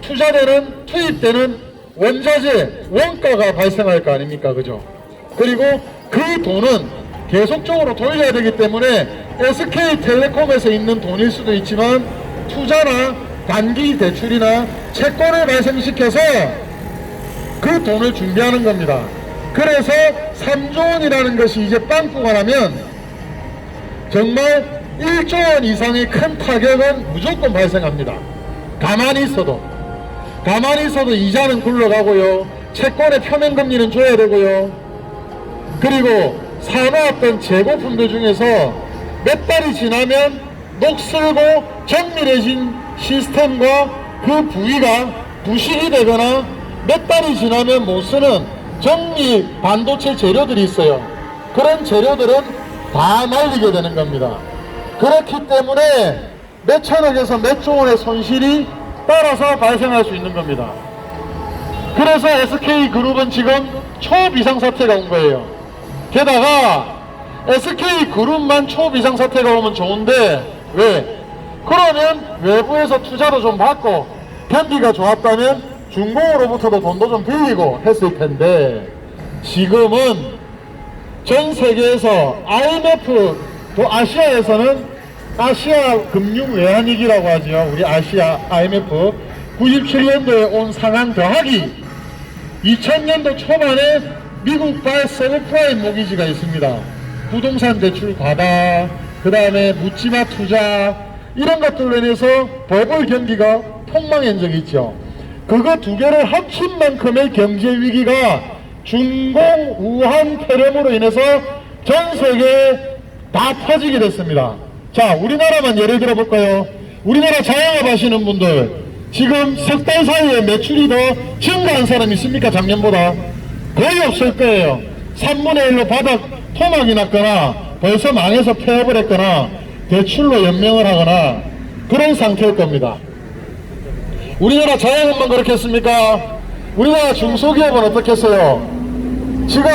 투자되는, 투입되는 원자재, 원가가 발생할 거 아닙니까? 그죠? 그리고 그 돈은 계속적으로 돌려야 되기 때문에 SK텔레콤에서 있는 돈일 수도 있지만 투자나 단기 대출이나 채권을 발생시켜서 그 돈을 준비하는 겁니다. 그래서 3조 원이라는 것이 이제 빵꾸가 나면 정말 1조 원 이상의 큰 타격은 무조건 발생합니다. 가만히 있어도 이자는 굴러가고요. 채권의 표면금리는 줘야 되고요. 그리고 사놓았던 재고품들 중에서 몇 달이 지나면 녹슬고 정밀해진 시스템과 그 부위가 부실이 되거나 몇 달이 지나면 못 쓰는 정밀 반도체 재료들이 있어요. 그런 재료들은 다 날리게 되는 겁니다. 그렇기 때문에 몇 천억에서 몇 조 원의 손실이 따라서 발생할 수 있는 겁니다. 그래서 SK그룹은 지금 초비상사태가 온 거예요. 게다가 SK그룹만 초비상사태가 오면 좋은데 왜? 그러면 외부에서 투자도 좀 받고 경기가 좋았다면 중공으로부터도 돈도 좀 빌리고 했을 텐데, 지금은 전 세계에서 IMF, 또 아시아에서는 아시아 금융외환위기라고 하죠. 우리 아시아 IMF 97년도에 온 상황 더하기 2000년도 초반에 미국발 서브프라임 모기지가 있습니다. 부동산 대출 과다, 그 다음에 묻지마 투자, 이런 것들로 인해서 버블 경기가 폭망한 적이 있죠. 그거 두 개를 합친 만큼의 경제 위기가 중공 우한 폐렴으로 인해서 전 세계에 다 퍼지게 됐습니다. 자, 우리나라만 예를 들어 볼까요? 우리나라 자영업 하시는 분들 지금 석 달 사이에 매출이 더 증가한 사람 있습니까? 작년보다 거의 없을 거예요. 3분의 1로 바닥 토막이 났거나 벌써 망해서 폐업을 했거나 대출로 연명을 하거나 그런 상태일 겁니다. 우리나라 자영업만 그렇게 했습니까? 우리나라 중소기업은 어떻게 했어요? 지금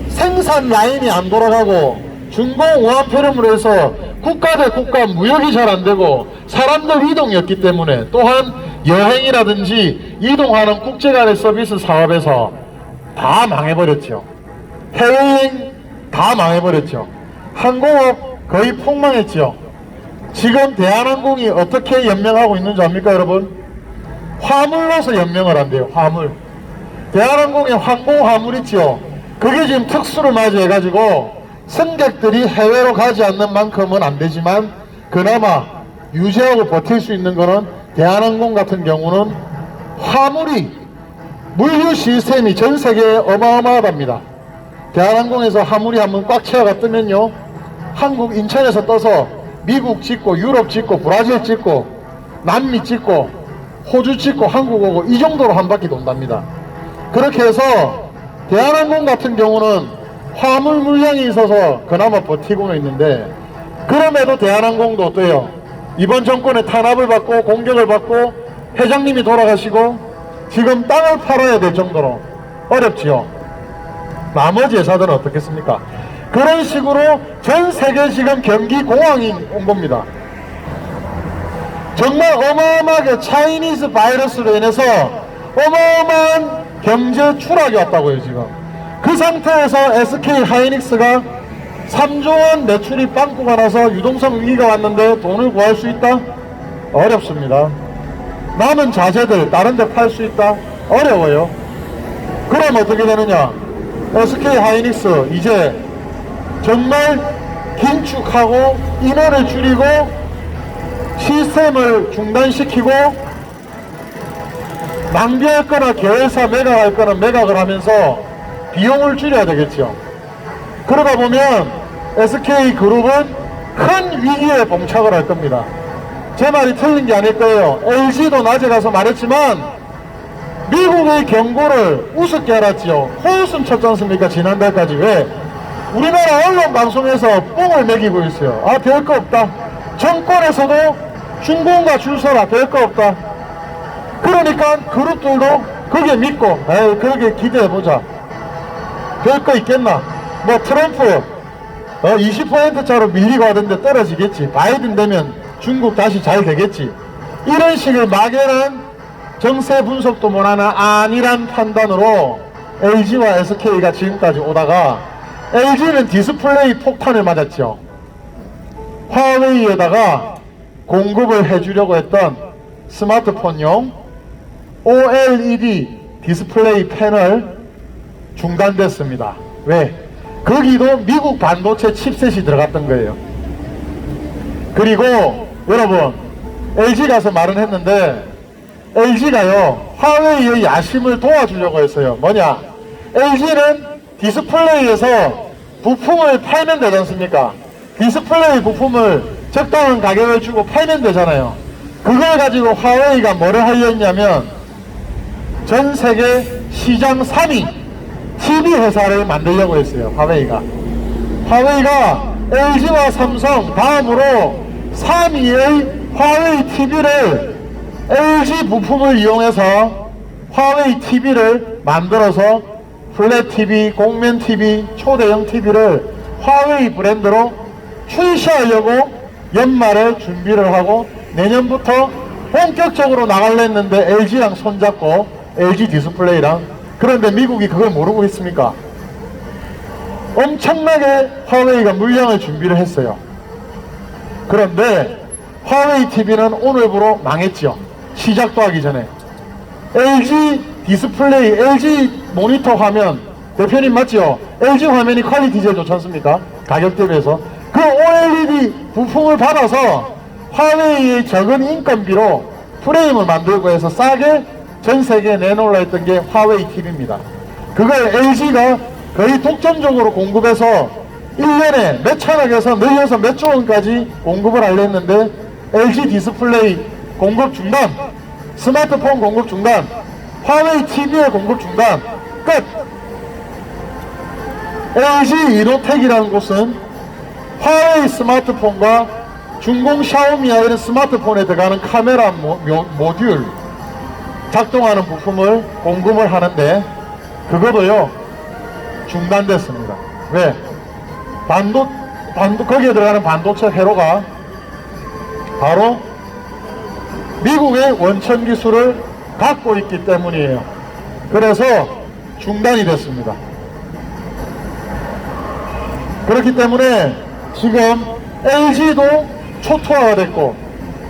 생산 라인이 안 돌아가고 중공우한폐렴으로 해서 국가 대 국가 무역이 잘 안 되고 사람들 이동이 없기 때문에, 또한 여행이라든지 이동하는 국제간의 서비스 사업에서 다 망해버렸죠. 해외여행 다 망해버렸죠. 항공업 거의 폭망했죠. 지금 대한항공이 어떻게 연명하고 있는지 압니까, 여러분? 화물로서 연명을 한대요. 화물. 대한항공에 항공화물 있죠. 그게 지금 특수를 맞이해가지고 승객들이 해외로 가지 않는 만큼은 안 되지만 그나마 유지하고 버틸 수 있는 거는 대한항공 같은 경우는 화물이, 물류 시스템이 전 세계에 어마어마하답니다. 대한항공에서 화물이 한번 꽉 채워가 뜨면요, 한국 인천에서 떠서 미국 찍고 유럽 찍고 브라질 찍고 남미 찍고 호주 찍고 한국 오고 이 정도로 한 바퀴 돈답니다. 그렇게 해서 대한항공 같은 경우는 화물 물량이 있어서 그나마 버티고는 있는데, 그럼에도 대한항공도 어때요? 이번 정권에 탄압을 받고 공격을 받고 회장님이 돌아가시고 지금 땅을 팔아야 될 정도로 어렵지요. 나머지 회사들은 어떻겠습니까? 그런 식으로 전 세계 지금 경기 공황이 온 겁니다. 정말 어마어마하게 차이니즈 바이러스로 인해서 어마어마한 경제 추락이 왔다고요. 지금 그 상태에서 SK 하이닉스가 3조 원 매출이 빵꾸가 나서 유동성 위기가 왔는데 돈을 구할 수 있다? 어렵습니다. 남은 자재들 다른 데 팔 수 있다? 어려워요. 그럼 어떻게 되느냐? SK 하이닉스 이제 정말 긴축하고 인원을 줄이고 시스템을 중단시키고 낭비할 거나 계열사 매각할 거나 매각을 하면서 비용을 줄여야 되겠죠. 그러다 보면 SK그룹은 큰 위기에 봉착을 할 겁니다. 제 말이 틀린 게 아닐 거예요. LG도 낮에 가서 말했지만 미국의 경고를 우습게 알았지요. 코웃음 쳤지 않습니까? 지난달까지. 왜? 우리나라 언론 방송에서 뽕을 매기고 있어요. 아, 별 거 없다. 정권에서도 중공과 줄 서라. 별 거 없다. 그러니까 그룹들도 거기에 믿고, 에이, 거기에 기대해보자. 별 거 있겠나? 뭐 트럼프 20%차로 밀리고 하던데 떨어지겠지. 바이든 되면 중국 다시 잘 되겠지. 이런 식의 막연한 정세 분석도 못하는 안일한 판단으로 LG와 SK가 지금까지 오다가, LG는 디스플레이 폭탄을 맞았죠. 화웨이에다가 공급을 해주려고 했던 스마트폰용 OLED 디스플레이 패널 중단됐습니다. 왜? 거기도 미국 반도체 칩셋이 들어갔던 거예요. 그리고 여러분, LG 가서 말은 했는데 LG가요 화웨이의 야심을 도와주려고 했어요. 뭐냐? LG는 디스플레이에서 부품을 팔면 되지 않습니까? 디스플레이 부품을 적당한 가격을 주고 팔면 되잖아요. 그걸 가지고 화웨이가 뭐를 하려 했냐면 전 세계 시장 3위 TV 회사를 만들려고 했어요. 화웨이가 LG와 삼성 다음으로 3위의 화웨이 TV를 LG 부품을 이용해서 화웨이 TV를 만들어서 플랫 TV, 공면 TV, 초대형 TV를 화웨이 브랜드로 출시하려고 연말에 준비를 하고 내년부터 본격적으로 나가려 했는데 LG랑 손잡고 LG 디스플레이랑. 그런데 미국이 그걸 모르고 있습니까? 엄청나게 화웨이가 물량을 준비를 했어요. 그런데 화웨이 TV는 오늘부로 망했죠. 시작도 하기 전에. LG 디스플레이, LG 모니터 화면, 대표님 맞죠? LG 화면이 퀄리티 제일 좋지 않습니까? 가격 대비해서. 그 OLED 부품을 받아서 화웨이의 적은 인건비로 프레임을 만들고 해서 싸게 전 세계에 내놓으려 했던 게 화웨이 TV입니다. 그걸 LG가 거의 독점적으로 공급해서 1년에 몇천억에서 늘려서 몇 조 원까지 공급을 하려 했는데 LG 디스플레이 공급 중단, 스마트폰 공급 중단, 화웨이 TV의 공급 중단, 끝! LG 이노텍이라는 곳은 화웨이 스마트폰과 중공 샤오미와 이런 스마트폰에 들어가는 카메라 모듈 작동하는 부품을 공급을 하는데 그것도요 중단됐습니다. 왜? 거기에 들어가는 반도체 회로가 바로 미국의 원천 기술을 갖고 있기 때문이에요. 그래서 중단이 됐습니다. 그렇기 때문에 지금 LG도 초토화가 됐고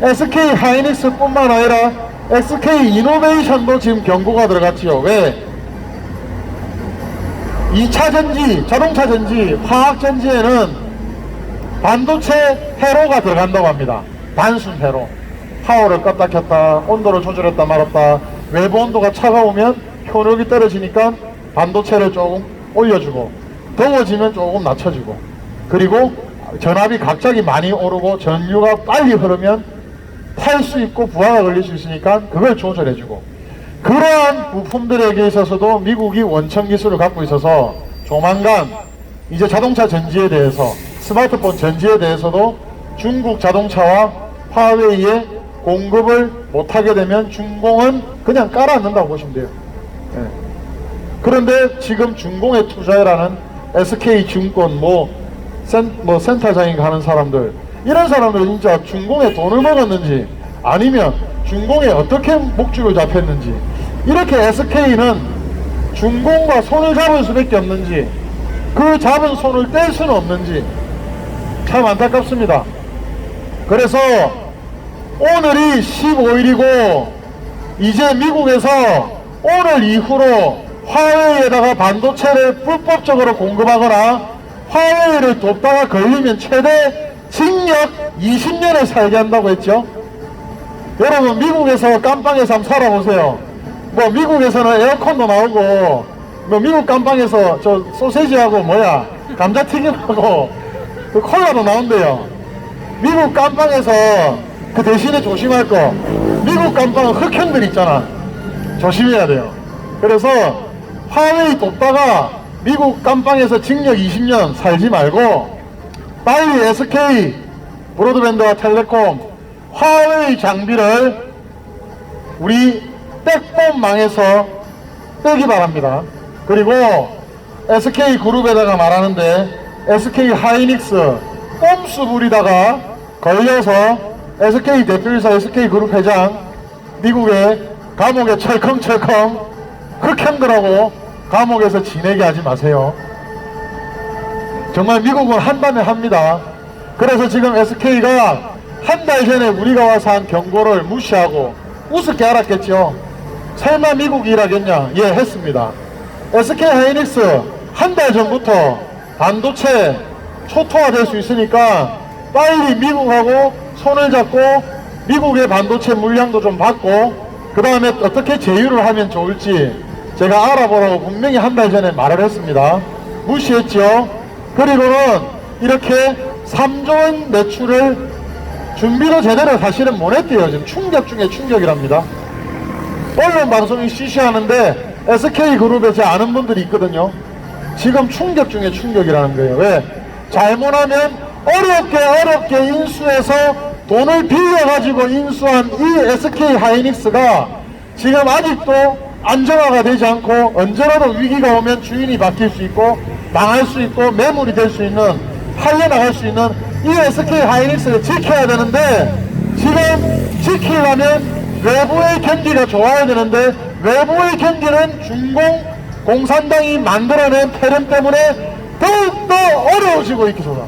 SK 하이닉스 뿐만 아니라 SK 이노베이션도 지금 경고가 들어갔지요. 왜? 2차 전지, 자동차 전지, 화학 전지에는 반도체 회로가 들어간다고 합니다. 단순 회로. 파워를 껐다 켰다, 온도를 조절했다 말았다, 외부 온도가 차가우면 효력이 떨어지니까 반도체를 조금 올려주고 더워지면 조금 낮춰주고, 그리고 전압이 갑자기 많이 오르고 전류가 빨리 흐르면 탈 수 있고 부하가 걸릴 수 있으니까 그걸 조절해주고, 그러한 부품들에게 있어서도 미국이 원천 기술을 갖고 있어서 조만간 이제 자동차 전지에 대해서, 스마트폰 전지에 대해서도 중국 자동차와 화웨이에 공급을 못하게 되면 중공은 그냥 깔아앉는다고 보시면 돼요. 예. 그런데 지금 중공에 투자해라는 SK증권 센터장이 가는 사람들, 이런 사람들은 진짜 중공에 돈을 먹었는지 아니면 중공에 어떻게 목줄을 잡혔는지, 이렇게 SK는 중공과 손을 잡을 수밖에 없는지, 그 잡은 손을 뗄 수는 없는지 참 안타깝습니다. 그래서 오늘이 15일이고 이제 미국에서 오늘 이후로 화웨이에다가 반도체를 불법적으로 공급하거나 화웨이를 돕다가 걸리면 최대 징역 20년을 살게 한다고 했죠. 여러분, 미국에서 깜빵에서 한번 살아보세요. 뭐 미국에서는 에어컨도 나오고, 뭐 미국 깜빵에서 저 소세지하고 감자튀김하고 그 콜라도 나온대요. 미국 깜빵에서 그 대신에 조심할 거, 미국 깜빵은 흑형들 있잖아. 조심해야 돼요. 그래서 화웨이 돕다가 미국 깜빵에서 징역 20년 살지 말고 빨리 SK 브로드밴드와 텔레콤 화웨이 장비를 우리 백본망에서 빼기 바랍니다. 그리고 SK 그룹에다가 말하는데 SK 하이닉스 꼼수 부리다가 걸려서 SK 대표이사 SK 그룹 회장 미국의 감옥에 철컹철컹 흑형들하고 감옥에서 지내게 하지 마세요. 정말 미국은 한밤에 합니다. 그래서 지금 SK가 한 달 전에 우리가 와서 한 경고를 무시하고 우습게 알았겠죠. 설마 미국이 일하겠냐? 예, 했습니다. SK 하이닉스 한 달 전부터 반도체 초토화될 수 있으니까 빨리 미국하고 손을 잡고 미국의 반도체 물량도 좀 받고 그 다음에 어떻게 제휴를 하면 좋을지 제가 알아보라고 분명히 한 달 전에 말을 했습니다. 무시했죠. 그리고는 이렇게 3조 원 매출을 준비도 제대로 사실은 못했대요. 지금 충격 중에 충격이랍니다. 언론 방송이 시시하는데 SK그룹에 제 아는 분들이 있거든요. 지금 충격 중에 충격이라는 거예요. 왜? 잘못하면 어렵게 인수해서 돈을 빌려가지고 인수한 이 SK 하이닉스가 지금 아직도 안정화가 되지 않고 언제라도 위기가 오면 주인이 바뀔 수 있고 망할 수 있고 매물이 될 수 있는, 팔려나갈 수 있는 이 SK 하이닉스를 지켜야 되는데 지금 지키려면 외부의 경기가 좋아야 되는데 외부의 경기는 중공 공산당이 만들어낸 패렴 때문에 더욱더 어려워지고 있겠습니다.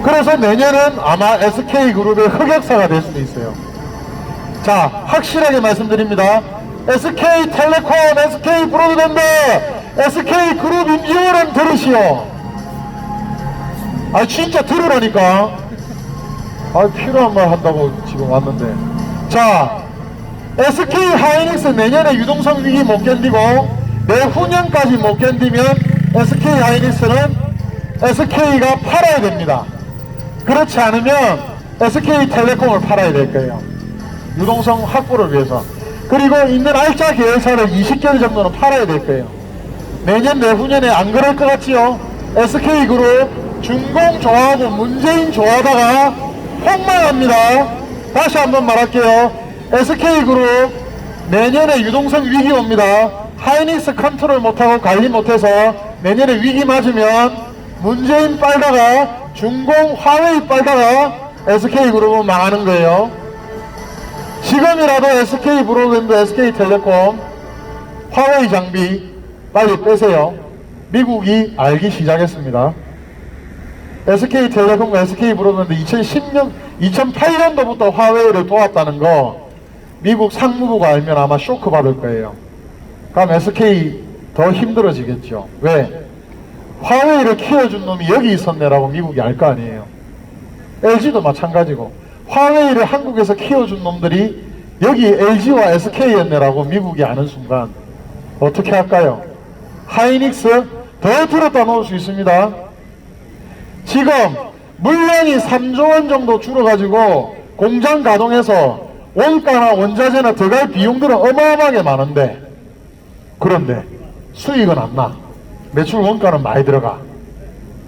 그래서 내년은 아마 SK그룹의 흑역사가 될 수도 있어요. 자, 확실하게 말씀드립니다. SK텔레콤, SK브로드밴드, SK그룹 임직원은 들으시오. 아, 진짜 들으라니까. 아, 필요한 말 한다고 지금 왔는데. 자, SK 하이닉스 내년에 유동성 위기 못 견디고 내후년까지 못 견디면 SK 하이닉스는 SK가 팔아야 됩니다. 그렇지 않으면 SK텔레콤을 팔아야 될 거예요. 유동성 확보를 위해서. 그리고 있는 알짜 계열사를 20개월 정도는 팔아야 될 거예요. 내년 내후년에 안 그럴 것 같지요? SK그룹 중공 좋아하고 문재인 좋아하다가 폭망합니다. 다시 한번 말할게요. SK그룹 내년에 유동성 위기 옵니다. 하이닉스 컨트롤 못하고 관리 못해서 내년에 위기 맞으면 문재인 빨다가 중공 화웨이 빨다가 SK그룹은 망하는 거예요. 지금이라도 SK브로드밴드, SK텔레콤 화웨이 장비 빨리 빼세요. 미국이 알기 시작했습니다. SK텔레콤과 SK브로드밴드 2008년도부터 화웨이를 도왔다는 거 미국 상무부가 알면 아마 쇼크 받을 거예요. 그럼 SK 더 힘들어지겠죠. 왜? 화웨이를 키워준 놈이 여기 있었네라고 미국이 알 거 아니에요. LG도 마찬가지고 화웨이를 한국에서 키워준 놈들이 여기 LG와 SK였네라고 미국이 아는 순간 어떻게 할까요? 하이닉스 더 들었다 놓을 수 있습니다. 지금 물량이 3조 원 정도 줄어가지고 공장 가동해서 원가나 원자재나 들어갈 비용들은 어마어마하게 많은데, 그런데 수익은 안 나. 매출 원가는 많이 들어가.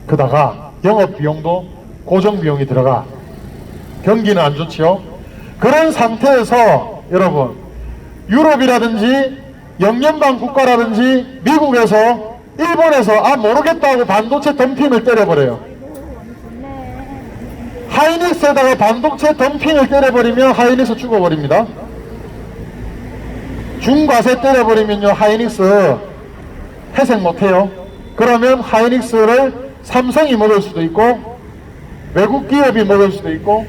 그다가 영업 비용도 고정 비용이 들어가. 경기는 안 좋지요. 그런 상태에서 여러분, 유럽이라든지 영연방 국가라든지 미국에서, 일본에서 모르겠다고 반도체 덤핑을 때려버려요. 하이닉스에다가 반도체 덤핑을 때려버리면 하이닉스 죽어버립니다. 중과세 때려버리면요, 하이닉스 회생 못해요. 그러면 하이닉스를 삼성이 먹을 수도 있고, 외국 기업이 먹을 수도 있고,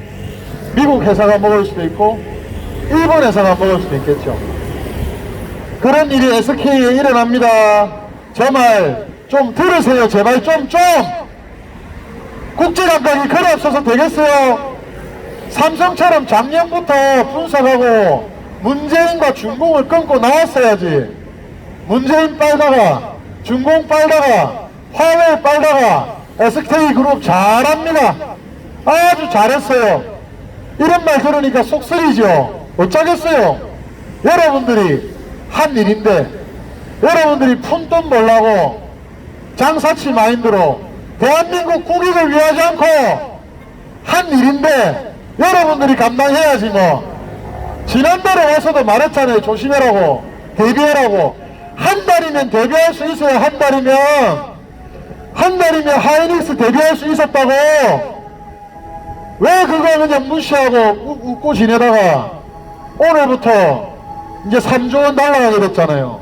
미국 회사가 먹을 수도 있고, 일본 회사가 먹을 수도 있겠죠. 그런 일이 SK에 일어납니다. 저 말 좀 들으세요. 제발 좀. 국제감각이 그래 없어서 되겠어요? 삼성처럼 작년부터 분석하고 문재인과 중공을 끊고 나왔어야지. 문재인 빨다가, 중공 빨다가, 화웨이 빨다가 SK그룹 잘합니다. 아주 잘했어요. 이런 말 들으니까 속쓰리죠. 어쩌겠어요. 여러분들이 한 일인데, 여러분들이 푼돈 벌라고 장사치 마인드로 대한민국 국익을 위하지 않고 한 일인데 여러분들이 감당해야지 뭐. 지난달에 와서도 말했잖아요. 조심해라고, 대비해라고. 한 달이면 대비할 수 있어요. 한 달이면 하이닉스 대비할 수 있었다고. 왜 그거 그냥 무시하고 웃고 지내다가 오늘부터 이제 3조 원 날라가게 됐잖아요.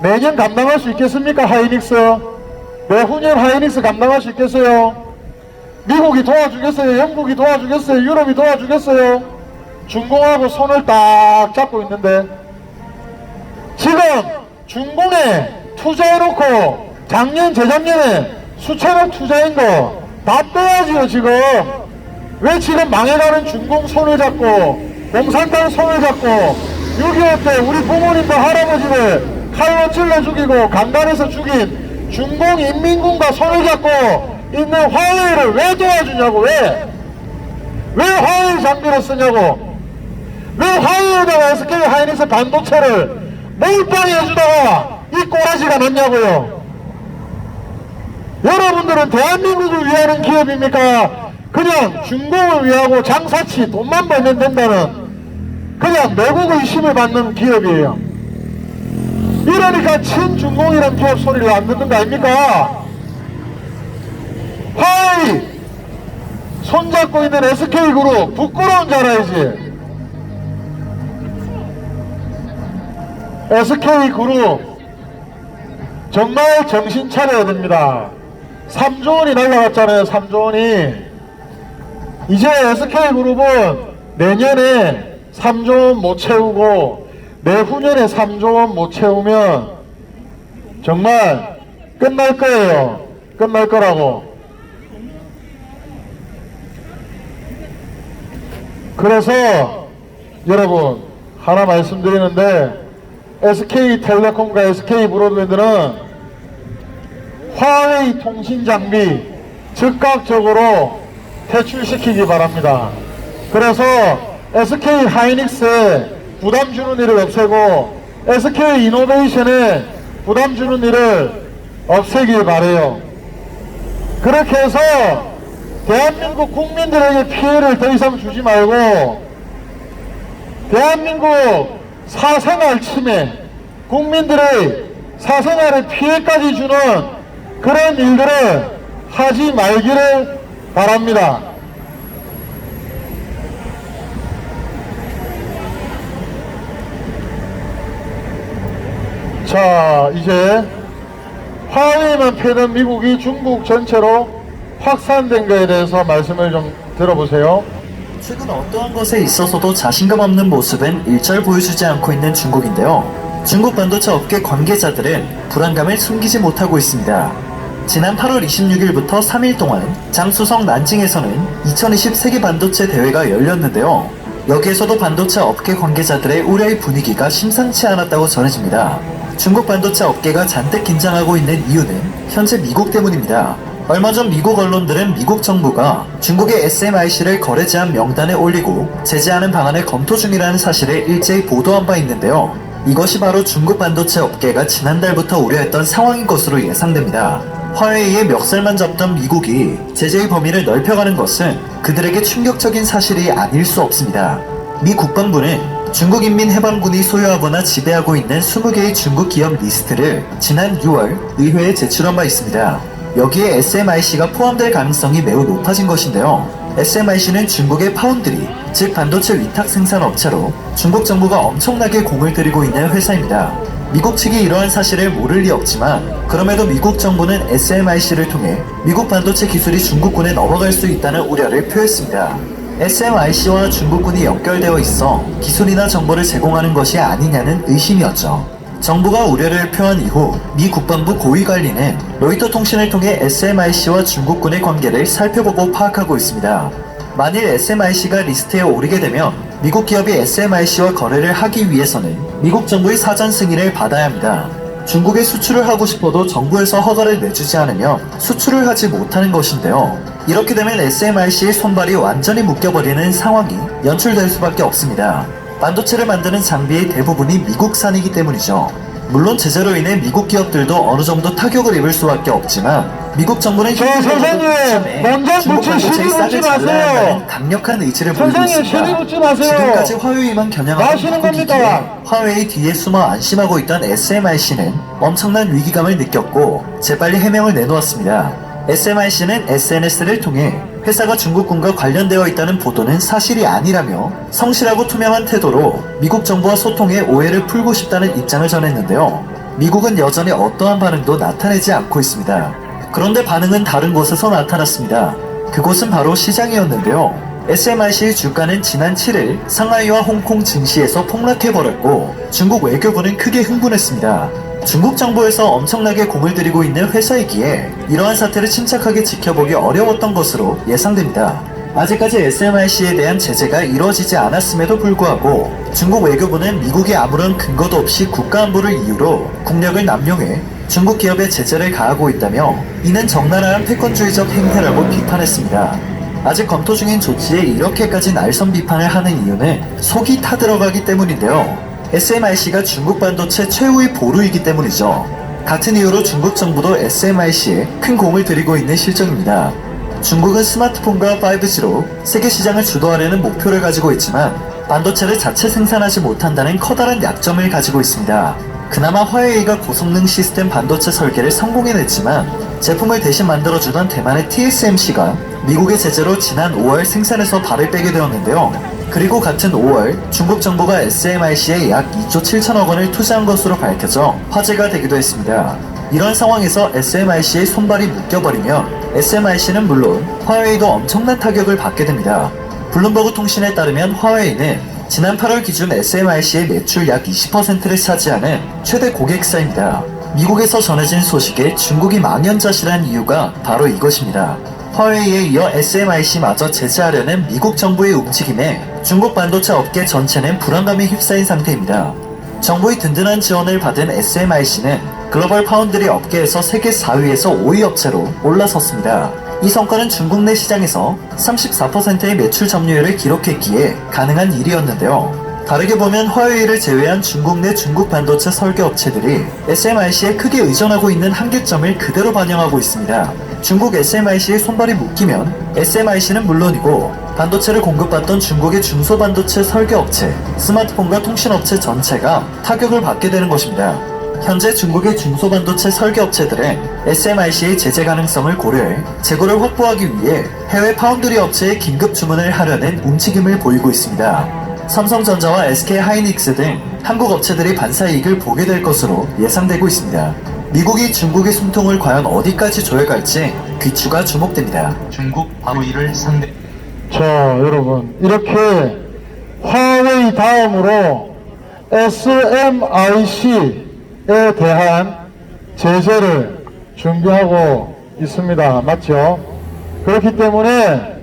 내년 감당할 수 있겠습니까? 하이닉스 내후년 하이닉스 감당할 수 있겠어요? 미국이 도와주겠어요? 영국이 도와주겠어요? 유럽이 도와주겠어요? 중공하고 손을 딱 잡고 있는데, 지금 중공에 투자해놓고 작년 재작년에 수천억 투자한 거 다 빼야지요. 지금 왜 지금 망해가는 중공 손을 잡고, 공산당 손을 잡고, 6.25 때 우리 부모님과 할아버지를 칼로 찔러 죽이고 강간해서 죽인 중공 인민군과 손을 잡고 있는 화웨이를 왜 도와주냐고. 왜 화웨이 장비를 쓰냐고. 왜 화웨이에다가 SK 하이닉스 반도체를 몰빵 해주다가 이 꼬라지가 났냐고요. 여러분들은 대한민국을 위하는 기업입니까? 그냥 중공을 위하고 장사치 돈만 벌면 된다는 그냥 내국의 힘을 받는 기업이에요. 이러니까 친중공이라는 기업 소리를 안 듣는 거 아닙니까? 화웨이 손잡고 있는 SK그룹 부끄러운 줄 알아야지. SK그룹 정말 정신 차려야 됩니다. 3조 원이 날라갔잖아요. 3조 원이. 이제 SK그룹은 내년에 3조 원 못 채우고 내후년에 3조 원 못 채우면 정말 끝날 거예요. 끝날 거라고. 그래서 여러분 하나 말씀드리는데, SK텔레콤과 SK브로드밴드는 화웨이 통신 장비 즉각적으로 퇴출시키기 바랍니다. 그래서 SK 하이닉스에 부담 주는 일을 없애고 SK 이노베이션에 부담 주는 일을 없애길 바래요. 그렇게 해서 대한민국 국민들에게 피해를 더 이상 주지 말고, 대한민국 사생활 침해, 국민들의 사생활에 피해까지 주는 그런 일들을 하지 말기를 바랍니다. 자, 이제 화웨이만 패는 미국이 중국 전체로 확산된 것에 대해서 말씀을 좀 들어보세요. 최근 어떠한 것에 있어서도 자신감 없는 모습은 일절 보여주지 않고 있는 중국인데요. 중국 반도체 업계 관계자들은 불안감을 숨기지 못하고 있습니다. 지난 8월 26일부터 3일 동안 장쑤성 난징에서는 2020 세계 반도체 대회가 열렸는데요. 여기에서도 반도체 업계 관계자들의 우려의 분위기가 심상치 않았다고 전해집니다. 중국 반도체 업계가 잔뜩 긴장하고 있는 이유는 현재 미국 때문입니다. 얼마 전 미국 언론들은 미국 정부가 중국의 SMIC를 거래 제한 명단에 올리고 제재하는 방안을 검토 중이라는 사실을 일제히 보도한 바 있는데요. 이것이 바로 중국 반도체 업계가 지난달부터 우려했던 상황인 것으로 예상됩니다. 화웨이의 멱살만 잡던 미국이 제재의 범위를 넓혀가는 것은 그들에게 충격적인 사실이 아닐 수 없습니다. 미 국방부는 중국인민해방군이 소유하거나 지배하고 있는 20개의 중국 기업 리스트를 지난 6월 의회에 제출한 바 있습니다. 여기에 SMIC가 포함될 가능성이 매우 높아진 것인데요. SMIC는 중국의 파운드리, 즉 반도체 위탁 생산 업체로 중국 정부가 엄청나게 공을 들이고 있는 회사입니다. 미국 측이 이러한 사실을 모를 리 없지만 그럼에도 미국 정부는 SMIC를 통해 미국 반도체 기술이 중국군에 넘어갈 수 있다는 우려를 표했습니다. SMIC와 중국군이 연결되어 있어 기술이나 정보를 제공하는 것이 아니냐는 의심이었죠. 정부가 우려를 표한 이후 미 국방부 고위관리는 로이터 통신을 통해 SMIC와 중국군의 관계를 살펴보고 파악하고 있습니다. 만일 SMIC가 리스트에 오르게 되면 미국 기업이 SMIC와 거래를 하기 위해서는 미국 정부의 사전 승인을 받아야 합니다. 중국에 수출을 하고 싶어도 정부에서 허가를 내주지 않으면 수출을 하지 못하는 것인데요. 이렇게 되면 SMIC의 손발이 완전히 묶여버리는 상황이 연출될 수밖에 없습니다. 반도체를 만드는 장비의 대부분이 미국산이기 때문이죠. 물론 제재로 인해 미국 기업들도 어느 정도 타격을 입을 수밖에 없지만 미국 정부는 선생님, 먼저 중국 붙이 반도체의 시비 싹을 붙지 잘라야 마세요. 한다는 강력한 의지를 보이고 선생님, 시비 있습니다. 붙지 마세요. 지금까지 화웨이만 겨냥하던 마시는 미국이기에 겁니까? 화웨이 뒤에 숨어 안심하고 있던 SMIC는 엄청난 위기감을 느꼈고 재빨리 해명을 내놓았습니다. SMIC는 SNS를 통해 회사가 중국군과 관련되어 있다는 보도는 사실이 아니라며 성실하고 투명한 태도로 미국 정부와 소통해 오해를 풀고 싶다는 입장을 전했는데요. 미국은 여전히 어떠한 반응도 나타내지 않고 있습니다. 그런데 반응은 다른 곳에서 나타났습니다. 그곳은 바로 시장이었는데요. SMIC의 주가는 지난 7일 상하이와 홍콩 증시에서 폭락해버렸고 중국 외교부는 크게 흥분했습니다. 중국 정부에서 엄청나게 공을 들이고 있는 회사이기에 이러한 사태를 침착하게 지켜보기 어려웠던 것으로 예상됩니다. 아직까지 SMIC에 대한 제재가 이루어지지 않았음에도 불구하고 중국 외교부는 미국이 아무런 근거도 없이 국가안보를 이유로 국력을 남용해 중국 기업에 제재를 가하고 있다며 이는 적나라한 패권주의적 행태라고 비판했습니다. 아직 검토 중인 조치에 이렇게까지 날선 비판을 하는 이유는 속이 타들어가기 때문인데요. SMIC가 중국 반도체 최후의 보루이기 때문이죠. 같은 이유로 중국 정부도 SMIC에 큰 공을 들이고 있는 실정입니다. 중국은 스마트폰과 5G로 세계 시장을 주도하려는 목표를 가지고 있지만 반도체를 자체 생산하지 못한다는 커다란 약점을 가지고 있습니다. 그나마 화웨이가 고성능 시스템 반도체 설계를 성공해냈지만 제품을 대신 만들어주던 대만의 TSMC가 미국의 제재로 지난 5월 생산에서 발을 빼게 되었는데요. 그리고 같은 5월 중국 정부가 SMIC에 약 2조 7천억 원을 투자한 것으로 밝혀져 화제가 되기도 했습니다. 이런 상황에서 SMIC의 손발이 묶여버리면 SMIC는 물론 화웨이도 엄청난 타격을 받게 됩니다. 블룸버그 통신에 따르면 화웨이는 지난 8월 기준 SMIC의 매출 약 20%를 차지하는 최대 고객사입니다. 미국에서 전해진 소식에 중국이 망연자실한 이유가 바로 이것입니다. 화웨이에 이어 SMIC마저 제재하려는 미국 정부의 움직임에 중국 반도체 업계 전체는 불안감에 휩싸인 상태입니다. 정부의 든든한 지원을 받은 SMIC는 글로벌 파운드리 업계에서 세계 4위에서 5위 업체로 올라섰습니다. 이 성과는 중국 내 시장에서 34%의 매출 점유율을 기록했기에 가능한 일이었는데요. 다르게 보면 화웨이를 제외한 중국 내 중국 반도체 설계 업체들이 SMIC에 크게 의존하고 있는 한계점을 그대로 반영하고 있습니다. 중국 SMIC의 손발이 묶이면 SMIC는 물론이고 반도체를 공급받던 중국의 중소반도체 설계업체, 스마트폰과 통신업체 전체가 타격을 받게 되는 것입니다. 현재 중국의 중소반도체 설계업체들은 SMIC의 제재 가능성을 고려해 재고를 확보하기 위해 해외 파운드리 업체에 긴급 주문을 하려는 움직임을 보이고 있습니다. 삼성전자와 SK하이닉스 등 한국 업체들이 반사이익을 보게 될 것으로 예상되고 있습니다. 미국이 중국의 숨통을 과연 어디까지 조여갈지 귀추가 주목됩니다. 중국 화웨이를 상대. 자, 여러분, 이렇게 화웨이 다음으로 SMIC에 대한 제재를 준비하고 있습니다. 맞죠? 그렇기 때문에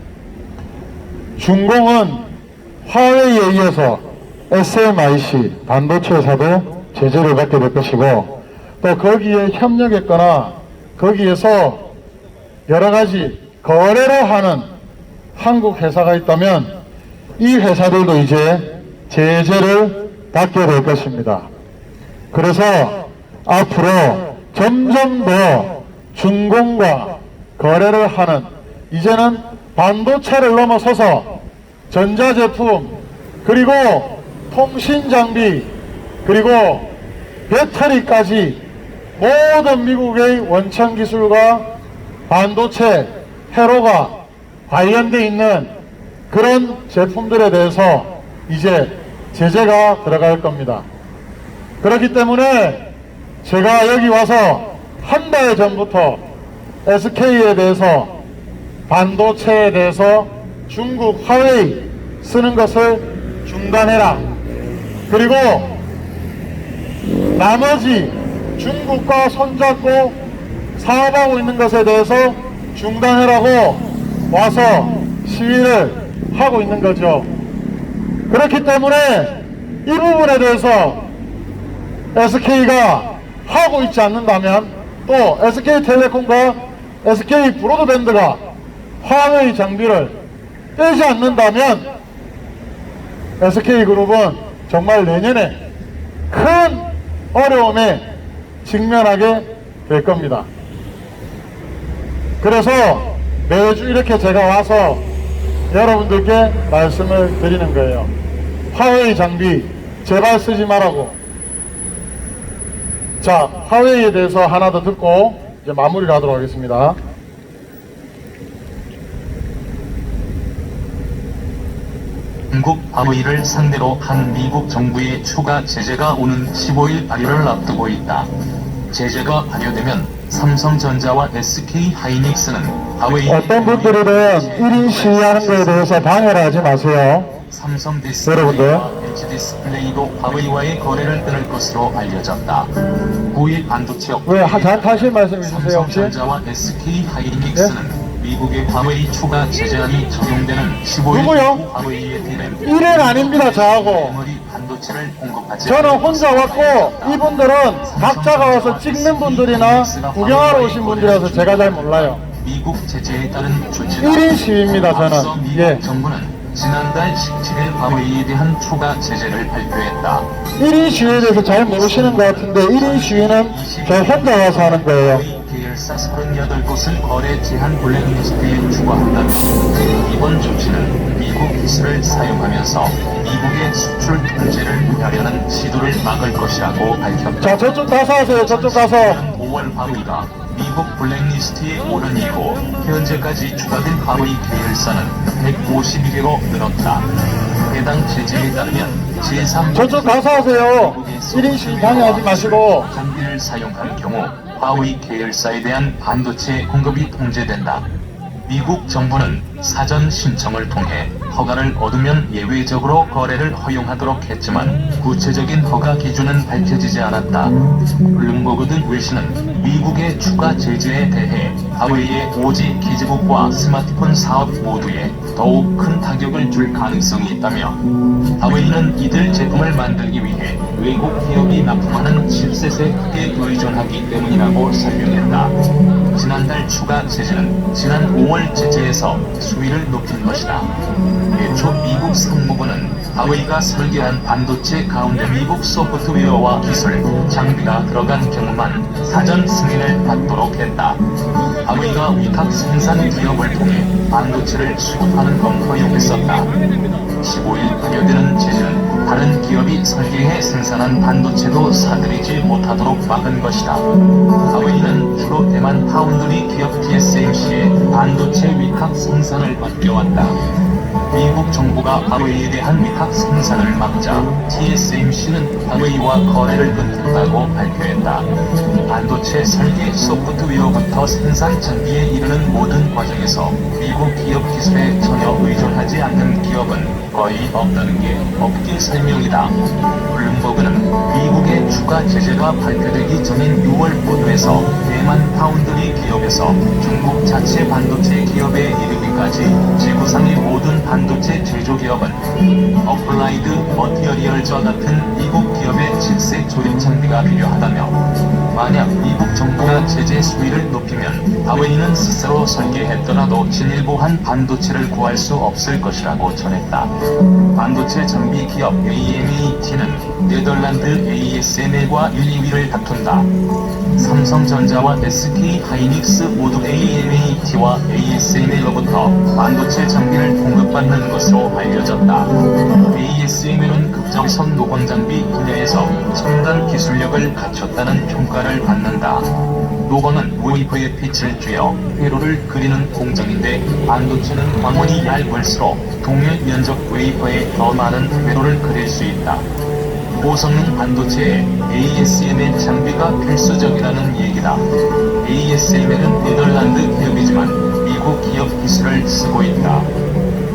중공은 화웨이에 이어서 SMIC 반도체 회사도 제재를 받게 될 것이고 또 거기에 협력했거나 거기에서 여러 가지 거래를 하는 한국 회사가 있다면 이 회사들도 이제 제재를 받게 될 것입니다. 그래서 앞으로 점점 더 중공과 거래를 하는, 이제는 반도체를 넘어서서 전자제품, 그리고 통신장비, 그리고 배터리까지 모든 미국의 원천기술과 반도체, 회로가 관련되어 있는 그런 제품들에 대해서 이제 제재가 들어갈 겁니다. 그렇기 때문에 제가 여기 와서 한 달 전부터 SK에 대해서, 반도체에 대해서 중국 화웨이 쓰는 것을 중단해라. 그리고 나머지 중국과 손잡고 사업하고 있는 것에 대해서 중단하라고 와서 시위를 하고 있는 거죠. 그렇기 때문에 이 부분에 대해서 SK가 하고 있지 않는다면, 또 SK텔레콤과 SK브로드밴드가 화웨이 장비를 떼지 않는다면 SK그룹은 정말 내년에 큰 어려움에 직면하게 될 겁니다. 그래서 매주 이렇게 제가 와서 여러분들께 말씀을 드리는 거예요. 화웨이 장비 제발 쓰지 말라고. 자, 화웨이에 대해서 하나 더 듣고 이제 마무리를 하도록 하겠습니다. 중국 화웨이를 상대로 한 미국 정부의 추가 제재가 오는 15일 발효를 앞두고 있다. 제재가 발효되면 삼성전자와 SK하이닉스는 화웨이 어떤 분들은 1인 시위하는 것에 대해서 방해를 하지 마세요. 삼성 여러분들. 디스플레이와 LG 디스플레이도 화웨이와의 거래를 끊을 것으로 알려졌다. 9일 반도체 업계 왜 다시 말씀해 주세요. 혹시? 삼성전자와 SK하이닉스는 미국의 화웨이 추가 제재안이 적용되는 15일 누구요? 화웨이의 디램 1인 아닙니다. 저하고. 메모리 반도체를 공급하지 저는 혼자 왔고 이분들은 각자가 와서 찍는 분들이나 구경하러 오신 분들이라서 제가 잘 몰라요. 미국 제재에 따른 조치다. 1인 시위입니다. 앞서 저는. 미국 예. 정부는 지난달 17일 화웨이에 대한 추가 제재를 발표했다. 1인 시위에 대해서 잘 모르시는 것 같은데 1인 시위는 저 혼자 와서 하는 거예요. 화웨이 계열사 38곳을 거래 제한 블랙리스트에 추가한다며 이번 조치는 미국 기술을 사용하면서 미국의 수출 통제를 하려는 시도를 막을 것이라고 밝혔다. 자, 저쪽 가서 하세요. 저쪽 가서. 5월 화웨이가 미국 블랙리스트에 오른 이후 현재까지 추가된 화웨이 계열사는 151개로 늘었다. 해당 제재에 따르면 제3 저쪽 가서 하세요. 1인 시위 방해하지 마시고. 장비를 사용할 경우 화웨이 계열사에 대한 반도체 공급이 통제된다. 미국 정부는 사전 신청을 통해 허가를 얻으면 예외적으로 거래를 허용하도록 했지만 구체적인 허가 기준은 밝혀지지 않았다. 블룸버그 등 외신은 미국의 추가 제재에 대해 화웨이의 오지 기지국과 스마트폰 사업 모두에 더욱 큰 타격을 줄 가능성이 있다며 화웨이는 이들 제품을 만들기 위해 외국 기업이 납품하는 칩셋에 크게 의존하기 때문이라고 설명했다. 지난달 추가 제재는 지난 5월 제재에서 수위를 높인 것이다. 애초 미국 상무부는 화웨이가 설계한 반도체 가운데 미국 소프트웨어와 기술, 장비가 들어간 경우만 사전 승인을 받도록 했다. 화웨이가 위탁 생산 기업을 통해 반도체를 수급하는 건 허용했었다. 15일 발효되는 제재는 다른 기업이 설계해 생산한 반도체도 사들이지 못하도록 막은 것이다. 화웨이는 주로 대만 파운드리 기업 TSMC에 반도체 위탁 생산을 맡겨왔다. 미국 정부가 화웨이에 대한 위탁 생산을 막자 TSMC는 화웨이와 거래를 끊겠다고 발표했다. 반도체 설계 소프트웨어부터 생산 장비에 이르는 모든 과정에서 미국 기업 기술에 전혀 의존하지 않는 기업은 거의 없다는 게 업계 설명이다. 블룸버그는 미국의 추가 추가 제재가 발표되기 전인 6월 보도에서 대만 파운드리 기업에서 중국 자체 반도체 기업에 이르기까지 지구상의 모든 반도체 제조 기업은 어플라이드 머티리얼즈와 같은 미국 기업의 질색 조립 장비가 필요하다며, 만약 미국 정부가 제재 수위를 높이면 하웨이는 스스로 설계했더라도 진일보한 반도체를 구할 수 없을 것이라고 전했다. 반도체 장비 기업 AMAT는 네덜란드 ASML과 1, 2위를 다툰다. 삼성전자와 SK 하이닉스 모두 AMAT와 ASML로부터 반도체 장비를 공급받는 것으로 알려졌다. ASML은 극적선 노광 장비 분야에서 첨단 기술력을 갖췄다는 평가를 받는다. 노광은 웨이퍼의 빛을 쬐어 회로를 그리는 공정인데, 반도체는 광원이 얇을수록 동일 면적 웨이퍼에 더 많은 회로를 그릴 수 있다. 고성능 반도체에 ASML 장비가 필수적이라는 얘기다. ASML은 네덜란드 기업이지만 미국 기업 기술을 쓰고 있다.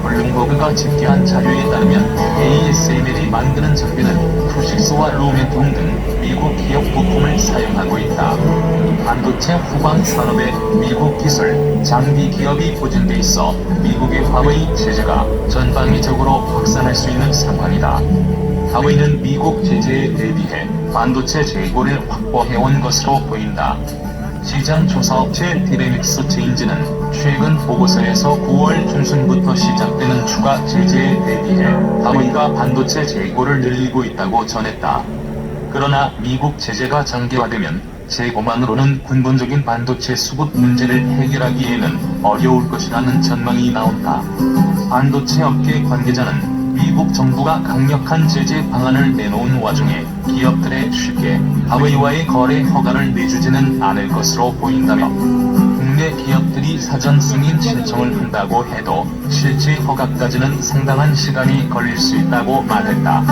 블룸버그가 집계한 자료에 따르면 ASML이 만드는 장비는 푸식스와 루멘통 등 미국 기업 부품을 사용하고 있다. 반도체 후방 산업에 미국 기술, 장비 기업이 보존돼 있어 미국의 화웨이 제재가 전방위적으로 확산할 수 있는 상황이다. 하웨이는 미국 제재에 대비해 반도체 재고를 확보해온 것으로 보인다. 시장 조사 업체 디레믹스 체인지는 최근 보고서에서 9월 중순부터 시작되는 추가 제재에 대비해 하웨이가 반도체 재고를 늘리고 있다고 전했다. 그러나 미국 제재가 장기화되면 재고만으로는 근본적인 반도체 수급 문제를 해결하기에는 어려울 것이라는 전망이 나온다. 반도체 업계 관계자는 미국 정부가 강력한 제재 방안을 내놓은 와중에 기업들에 쉽게 하웨이와의 거래 허가를 내주지는 않을 것으로 보인다며, 국내 기업들이 사전 승인 신청을 한다고 해도 실제 허가까지는 상당한 시간이 걸릴 수 있다고 말했다.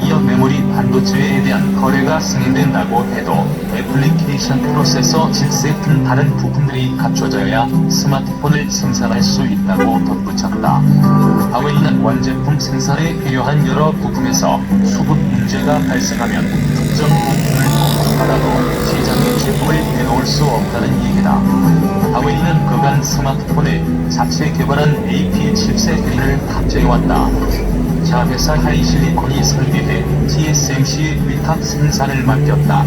이어 메모리 반도체에 대한 거래가 승인된다고 해도 애플리케이션 프로세서 칩셋 등 다른 부품들이 갖춰져야 스마트폰을 생산할 수 있다고 덧붙였다. 하웨이는 완제품 생산에 필요한 여러 부품에서 수급 문제가 발생하면 특정 부품을 공급받아도 시장에 제품을 내놓을 수 없다는 얘기다. 하웨이는 그간 스마트폰에 자체 개발한 AP 칩셋 그린을 탑재해왔다. 자회사 하이실리콘이 설계해 TSMC의 위탁 생산을 맡겼다.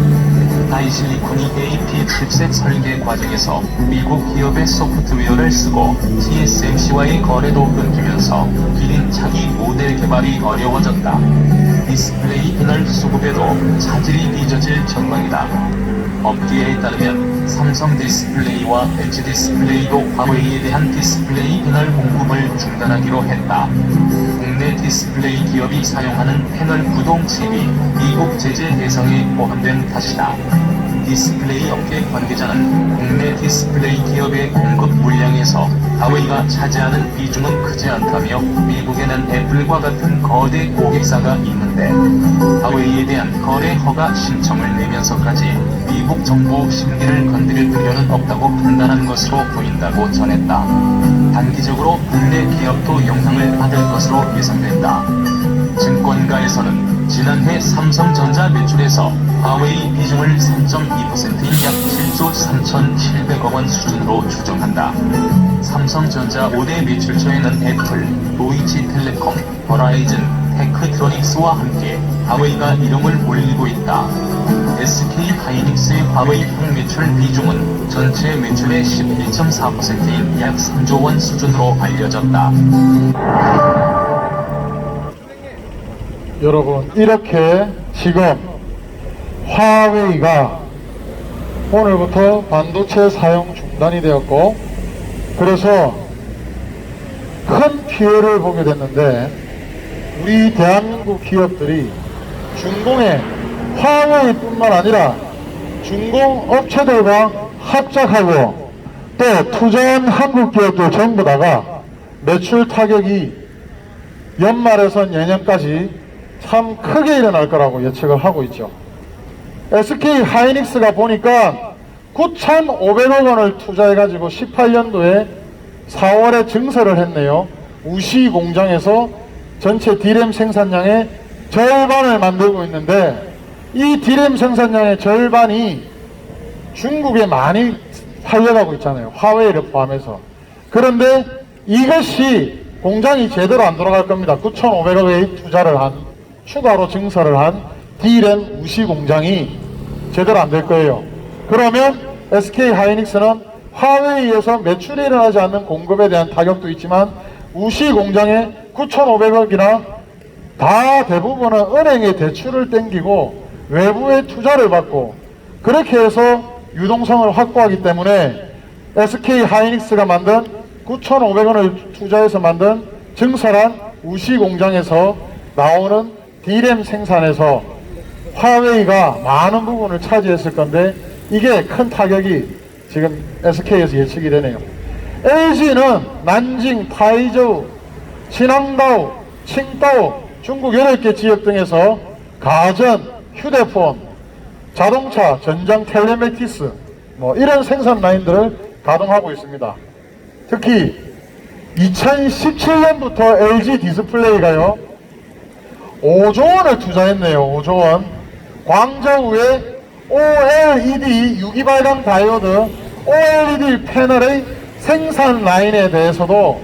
하이실리콘이 AP 칩셋 설계 과정에서 미국 기업의 소프트웨어를 쓰고 TSMC와의 거래도 끊기면서 기린 차기 모델 개발이 어려워졌다. 디스플레이 패널 수급에도 차질이 빚어질 전망이다. 업계에 따르면 삼성 디스플레이와 LG 디스플레이도 화웨이에 대한 디스플레이 패널 공급을 중단하기로 했다. 국내 디스플레이 기업이 사용하는 패널 구동 칩이 미국 제재 대상에 포함된 탓이다. 디스플레이 업계 관계자는 국내 디스플레이 기업의 공급 물량에서 하웨이가 차지하는 비중은 크지 않다며, 미국에는 애플과 같은 거대 고객사가 있는데 하웨이에 대한 거래 허가 신청을 내면서까지 미국 정부 심기를 건드릴 필요는 없다고 판단한 것으로 보인다고 전했다. 단기적으로 국내 기업도 영향을 받을 것으로 예상된다. 증권가에서는 지난해 삼성전자 매출에서 화웨이 비중을 3.2%인 약 7조 3,700억 원 수준으로 추정한다. 삼성전자 5대 매출처에는 애플, 도이치텔레콤, 버라이즌, 테크트로닉스와 함께 화웨이가 이름을 올리고 있다. SK 하이닉스의 화웨이 총 매출 비중은 전체 매출의 11.4%인 약 3조 원 수준으로 알려졌다. 여러분, 이렇게 지금 화웨이가 오늘부터 반도체 사용 중단이 되었고, 그래서 큰 피해를 보게 됐는데, 우리 대한민국 기업들이 중공의 화웨이뿐만 아니라 중공 업체들과 합작하고 또 투자한 한국 기업들 전부 다가 매출 타격이 연말에서 내년까지 참 크게 일어날 거라고 예측을 하고 있죠. SK 하이닉스가 보니까 9,500억 원을 투자해가지고 18년도에 4월에 증설을 했네요. 우시 공장에서 전체 D램 생산량의 절반을 만들고 있는데, 이 D램 생산량의 절반이 중국에 많이 팔려가고 있잖아요. 화웨이를 포함해서. 그런데 이것이 공장이 제대로 안 돌아갈 겁니다. 9,500억의 투자를 한, 추가로 증설을 한 D램 우시 공장이 제대로 안 될 거예요. 그러면 SK 하이닉스는 화웨이에서 매출이 일어나지 않는 공급에 대한 타격도 있지만 우시 공장에 9,500억이나 다 대부분은 은행의 대출을 땡기고 외부의 투자를 받고 그렇게 해서 유동성을 확보하기 때문에 SK 하이닉스가 만든 9,500원을 투자해서 만든 증설한 우시 공장에서 나오는 D램 생산에서 화웨이가 많은 부분을 차지했을 건데 이게 큰 타격이 지금 SK에서 예측이 되네요. LG는 난징, 타이저우, 신앙다우, 칭다우 중국 8개 지역 등에서 가전, 휴대폰, 자동차, 전장 텔레메티스 뭐 이런 생산 라인들을 가동하고 있습니다. 특히 2017년부터 LG 디스플레이가요 5조 원을 투자했네요. 5조 원. 광저우에 OLED 유기발광 다이오드 OLED 패널의 생산 라인에 대해서도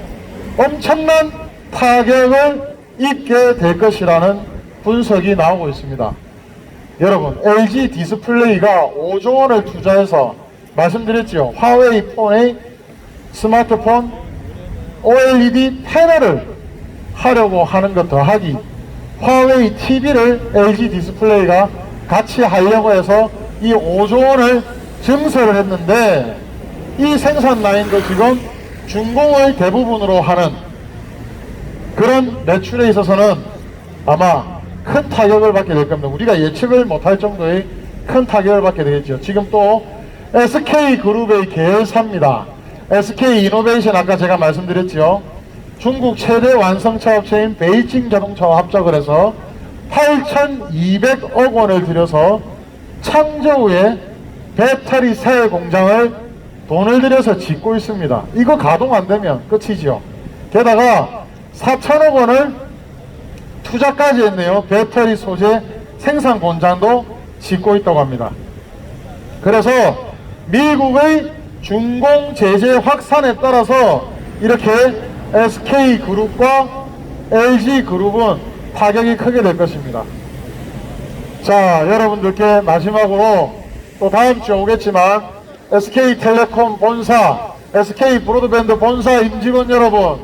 엄청난 타격을 입게 될 것이라는 분석이 나오고 있습니다. 여러분, LG 디스플레이가 5조 원을 투자해서 말씀드렸죠. 화웨이 폰의 스마트폰 OLED 패널을 하려고 하는 것 더하기 화웨이 TV를 LG 디스플레이가 같이 하려고 해서 이 5조 원을 증설을 했는데 이 생산 라인도 지금 중공을 대부분으로 하는 그런 매출에 있어서는 아마 큰 타격을 받게 될 겁니다. 우리가 예측을 못할 정도의 큰 타격을 받게 되겠죠. 지금 또 SK그룹의 계열사입니다. SK이노베이션 아까 제가 말씀드렸죠. 중국 최대 완성차 업체인 베이징 자동차와 합작을 해서 8,200억 원을 들여서 창저우에 배터리 셀 공장을 돈을 들여서 짓고 있습니다. 이거 가동 안 되면 끝이죠. 게다가 4천억 원을 투자까지 했네요. 배터리 소재 생산 공장도 짓고 있다고 합니다. 그래서 미국의 중공 제재 확산에 따라서 이렇게 SK그룹과 LG그룹은 타격이 크게 될 것입니다. 자, 여러분들께 마지막으로 또 다음 주에 오겠지만 SK텔레콤 본사, SK브로드밴드 본사 임직원 여러분,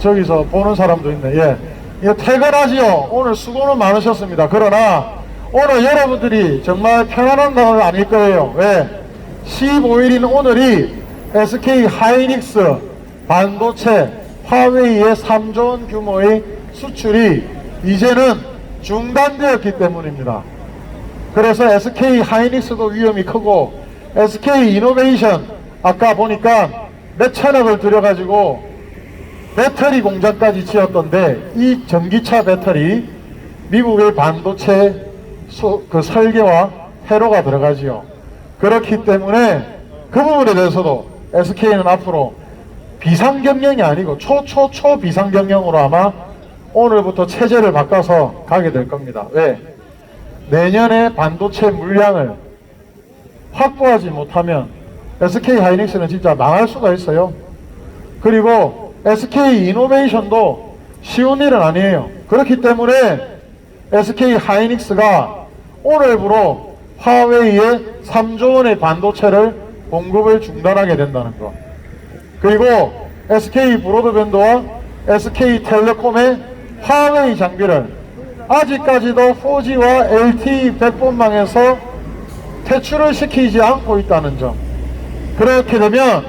저기서 보는 사람도 있네. 예, 이거 퇴근하지요. 오늘 수고는 많으셨습니다. 그러나 오늘 여러분들이 정말 평안한 날은 아닐 거예요. 왜? 15일인 오늘이 SK 하이닉스 반도체 화웨이의 3조 원 규모의 수출이 이제는 중단되었기 때문입니다. 그래서 SK 하이닉스도 위험이 크고 SK 이노베이션 아까 보니까 몇천억을 들여가지고 배터리 공장까지 지었던데 이 전기차 배터리 미국의 반도체 그 설계와 회로가 들어가지요. 그렇기 때문에 그 부분에 대해서도 SK는 앞으로 비상경영이 아니고 초비상경영으로 아마 오늘부터 체제를 바꿔서 가게 될 겁니다. 왜? 내년에 반도체 물량을 확보하지 못하면 SK 하이닉스는 진짜 망할 수가 있어요. 그리고 SK 이노베이션도 쉬운 일은 아니에요. 그렇기 때문에 SK 하이닉스가 오늘부로 화웨이에 3조 원의 반도체를 공급을 중단하게 된다는 것. 그리고 SK 브로드밴드와 SK 텔레콤의 화웨이 장비를 아직까지도 4G와 LTE 백본망에서 퇴출을 시키지 않고 있다는 점. 그렇게 되면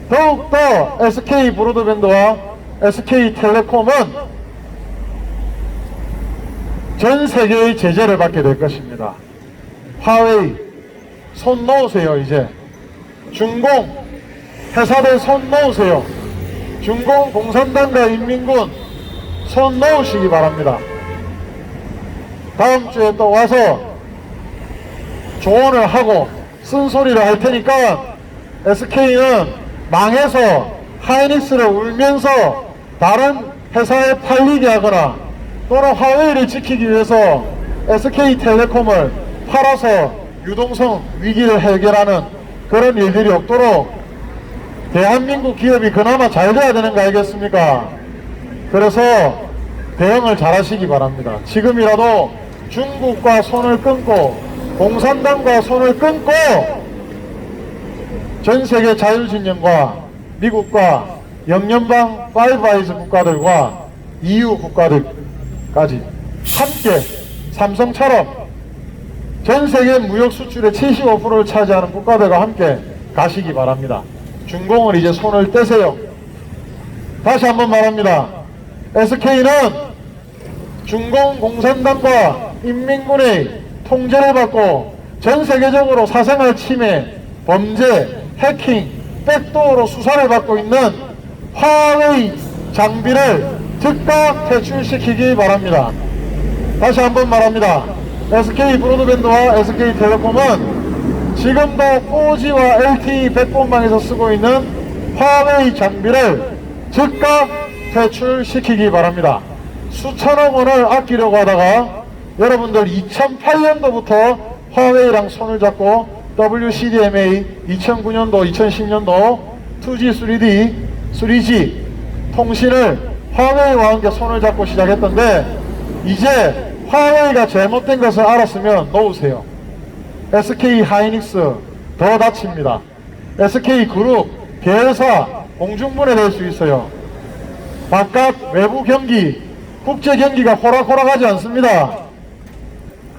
더욱더 SK 브로드밴드와 SK 텔레콤은 전 세계의 제재를 받게 될 것입니다. 화웨이 손 놓으세요. 이제 중공 회사들 손 놓으세요. 중공 공산당과 인민군 손 놓으시기 바랍니다. 다음 주에 또 와서 조언을 하고 쓴소리를 할 테니까 SK는 망해서 하이닉스를 울면서 다른 회사에 팔리게 하거나 또는 화웨이를 지키기 위해서 SK텔레콤을 팔아서 유동성 위기를 해결하는 그런 일들이 없도록 대한민국 기업이 그나마 잘 돼야 되는 거 아니겠습니까? 그래서 대응을 잘 하시기 바랍니다. 지금이라도 중국과 손을 끊고 공산당과 손을 끊고 전 세계 자유진영과 미국과 영연방 파이브 아이즈 국가들과 EU 국가들까지 함께 삼성처럼 전 세계 무역 수출의 75%를 차지하는 국가들과 함께 가시기 바랍니다. 중공을 이제 손을 떼세요. 다시 한번 말합니다. SK는 중공 공산당과 인민군의 통제를 받고 전 세계적으로 사생활 침해, 범죄, 해킹, 백도어로 수사를 받고 있는 화웨이 장비를 즉각 퇴출시키기 바랍니다. 다시 한번 말합니다. SK 브로드밴드와 SK텔레콤은 지금도 4G와 LTE 백본망에서 쓰고 있는 화웨이 장비를 즉각 퇴출시키기 바랍니다. 수천억 원을 아끼려고 하다가 여러분들 2008년도부터 화웨이랑 손을 잡고 WCDMA 2009년도, 2010년도 2G, 3D, 3G 통신을 화웨이와 함께 손을 잡고 시작했던데 이제 화웨이가 잘못된 것을 알았으면 놓으세요. SK 하이닉스 더 다칩니다. SK 그룹 계열사 공중분해될 수 있어요. 바깥 외부 경기, 국제 경기가 호락호락하지 않습니다.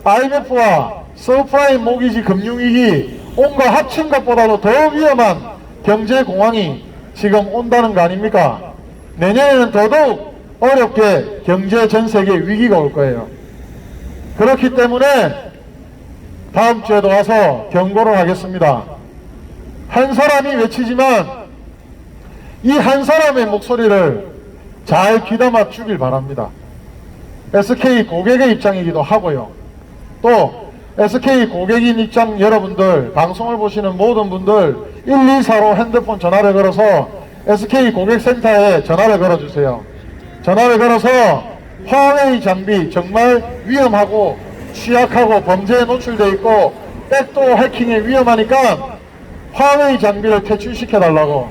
IMF와 서프라임 모기지 금융위기 온갖 합친 것보다도 더 위험한 경제 공황이 지금 온다는 거 아닙니까? 내년에는 더더욱 어렵게 경제 전 세계 위기가 올 거예요. 그렇기 때문에 다음 주에도 와서 경고를 하겠습니다. 한 사람이 외치지만 이 한 사람의 목소리를 잘 귀담아 주길 바랍니다. SK 고객의 입장이기도 하고요. 또 SK 고객인 입장 여러분들, 방송을 보시는 모든 분들 124로 핸드폰 전화를 걸어서 SK 고객센터에 전화를 걸어주세요. 전화를 걸어서 화웨이 장비 정말 위험하고 취약하고 범죄에 노출되어 있고 백도어 해킹에 위험하니까 화웨이 장비를 퇴출시켜달라고.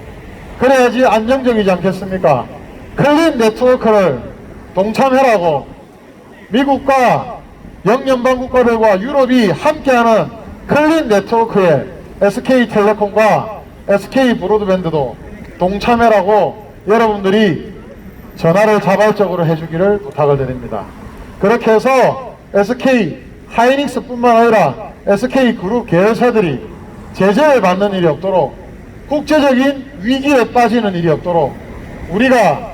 그래야지 안정적이지 않겠습니까? 클린 네트워크를 동참해라고. 미국과 영연방 국가들과 유럽이 함께하는 클린 네트워크에 SK텔레콤과 SK 브로드밴드도 동참해라고 여러분들이 전화를 자발적으로 해주기를 부탁을 드립니다. 그렇게 해서 SK 하이닉스 뿐만 아니라 SK 그룹 계열사들이 제재를 받는 일이 없도록, 국제적인 위기에 빠지는 일이 없도록 우리가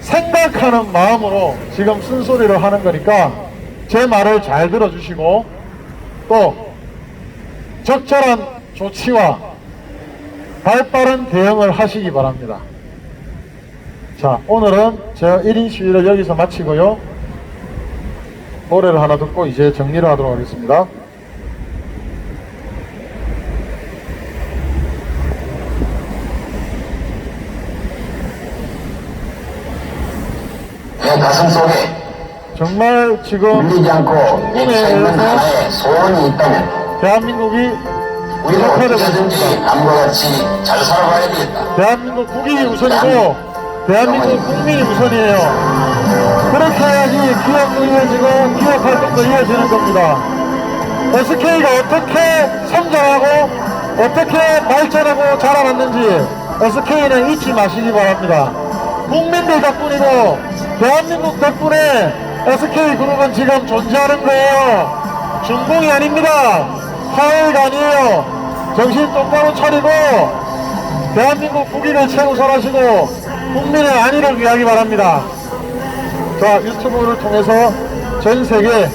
생각하는 마음으로 지금 쓴소리를 하는 거니까 제 말을 잘 들어주시고 또 적절한 조치와 발빠른 대응을 하시기 바랍니다. 자, 오늘은 제가 1인 시위를 여기서 마치고요. 노래를 하나 듣고 이제 정리를 하도록 하겠습니다. 내 가슴 속에 정말 지금 울리지 않고 내 젊은 하나의 소원이 있다면 대한민국이 우리는 혁파되고 어떻게든지 있습니다. 남과 같이 잘 살아가야 되겠다. 대한민국 국익이 우선이고 대한민국 국민이 우선이에요. 그렇게 해야지 기업도 이어지고 기업 활동도 이어지는 겁니다. SK가 어떻게 성장하고 어떻게 발전하고 자라났는지 SK는 잊지 마시기 바랍니다. 국민들 덕분이고 대한민국 덕분에 SK그룹은 지금 존재하는 거예요. 중공이 아닙니다. 화웨이가 아니에요. 정신 똑바로 차리고 대한민국 국익을 최우선하시고 국민의 안위를 위하기 바랍니다. 자, 유튜브를 통해서 전 세계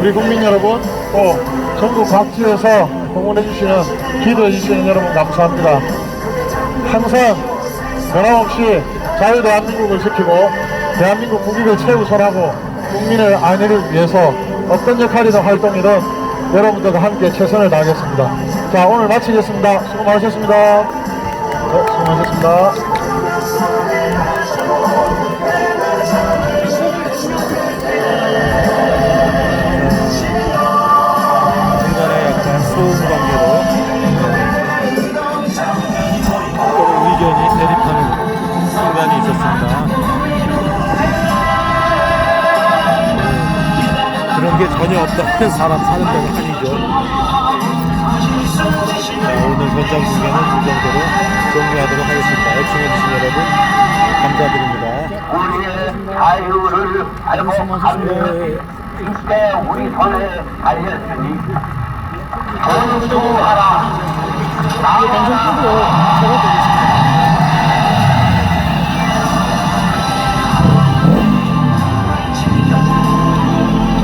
우리 국민 여러분, 또 전국 각지에서 응원해주시는, 기도해주시는 여러분 감사합니다. 항상 변함없이 자유대한민국을 지키고 대한민국 국익을 최우선하고 국민의 안위를 위해서 어떤 역할이든 활동이든 여러분들과 함께 최선을 다하겠습니다. 자, 오늘 마치겠습니다. 수고 많으셨습니다. 네, 수고 많으셨습니다. 그게 전혀 없다면 사람 사는 데가 아니죠. 자, 오늘 현장 중계는 이 정도로 종료하도록 하겠습니다. 애청해주신 여러분 감사드립니다. 우리의 자유를 알고 가는 이때 우리 손에 달렸으니 존중하라. 방송 끄고 저것도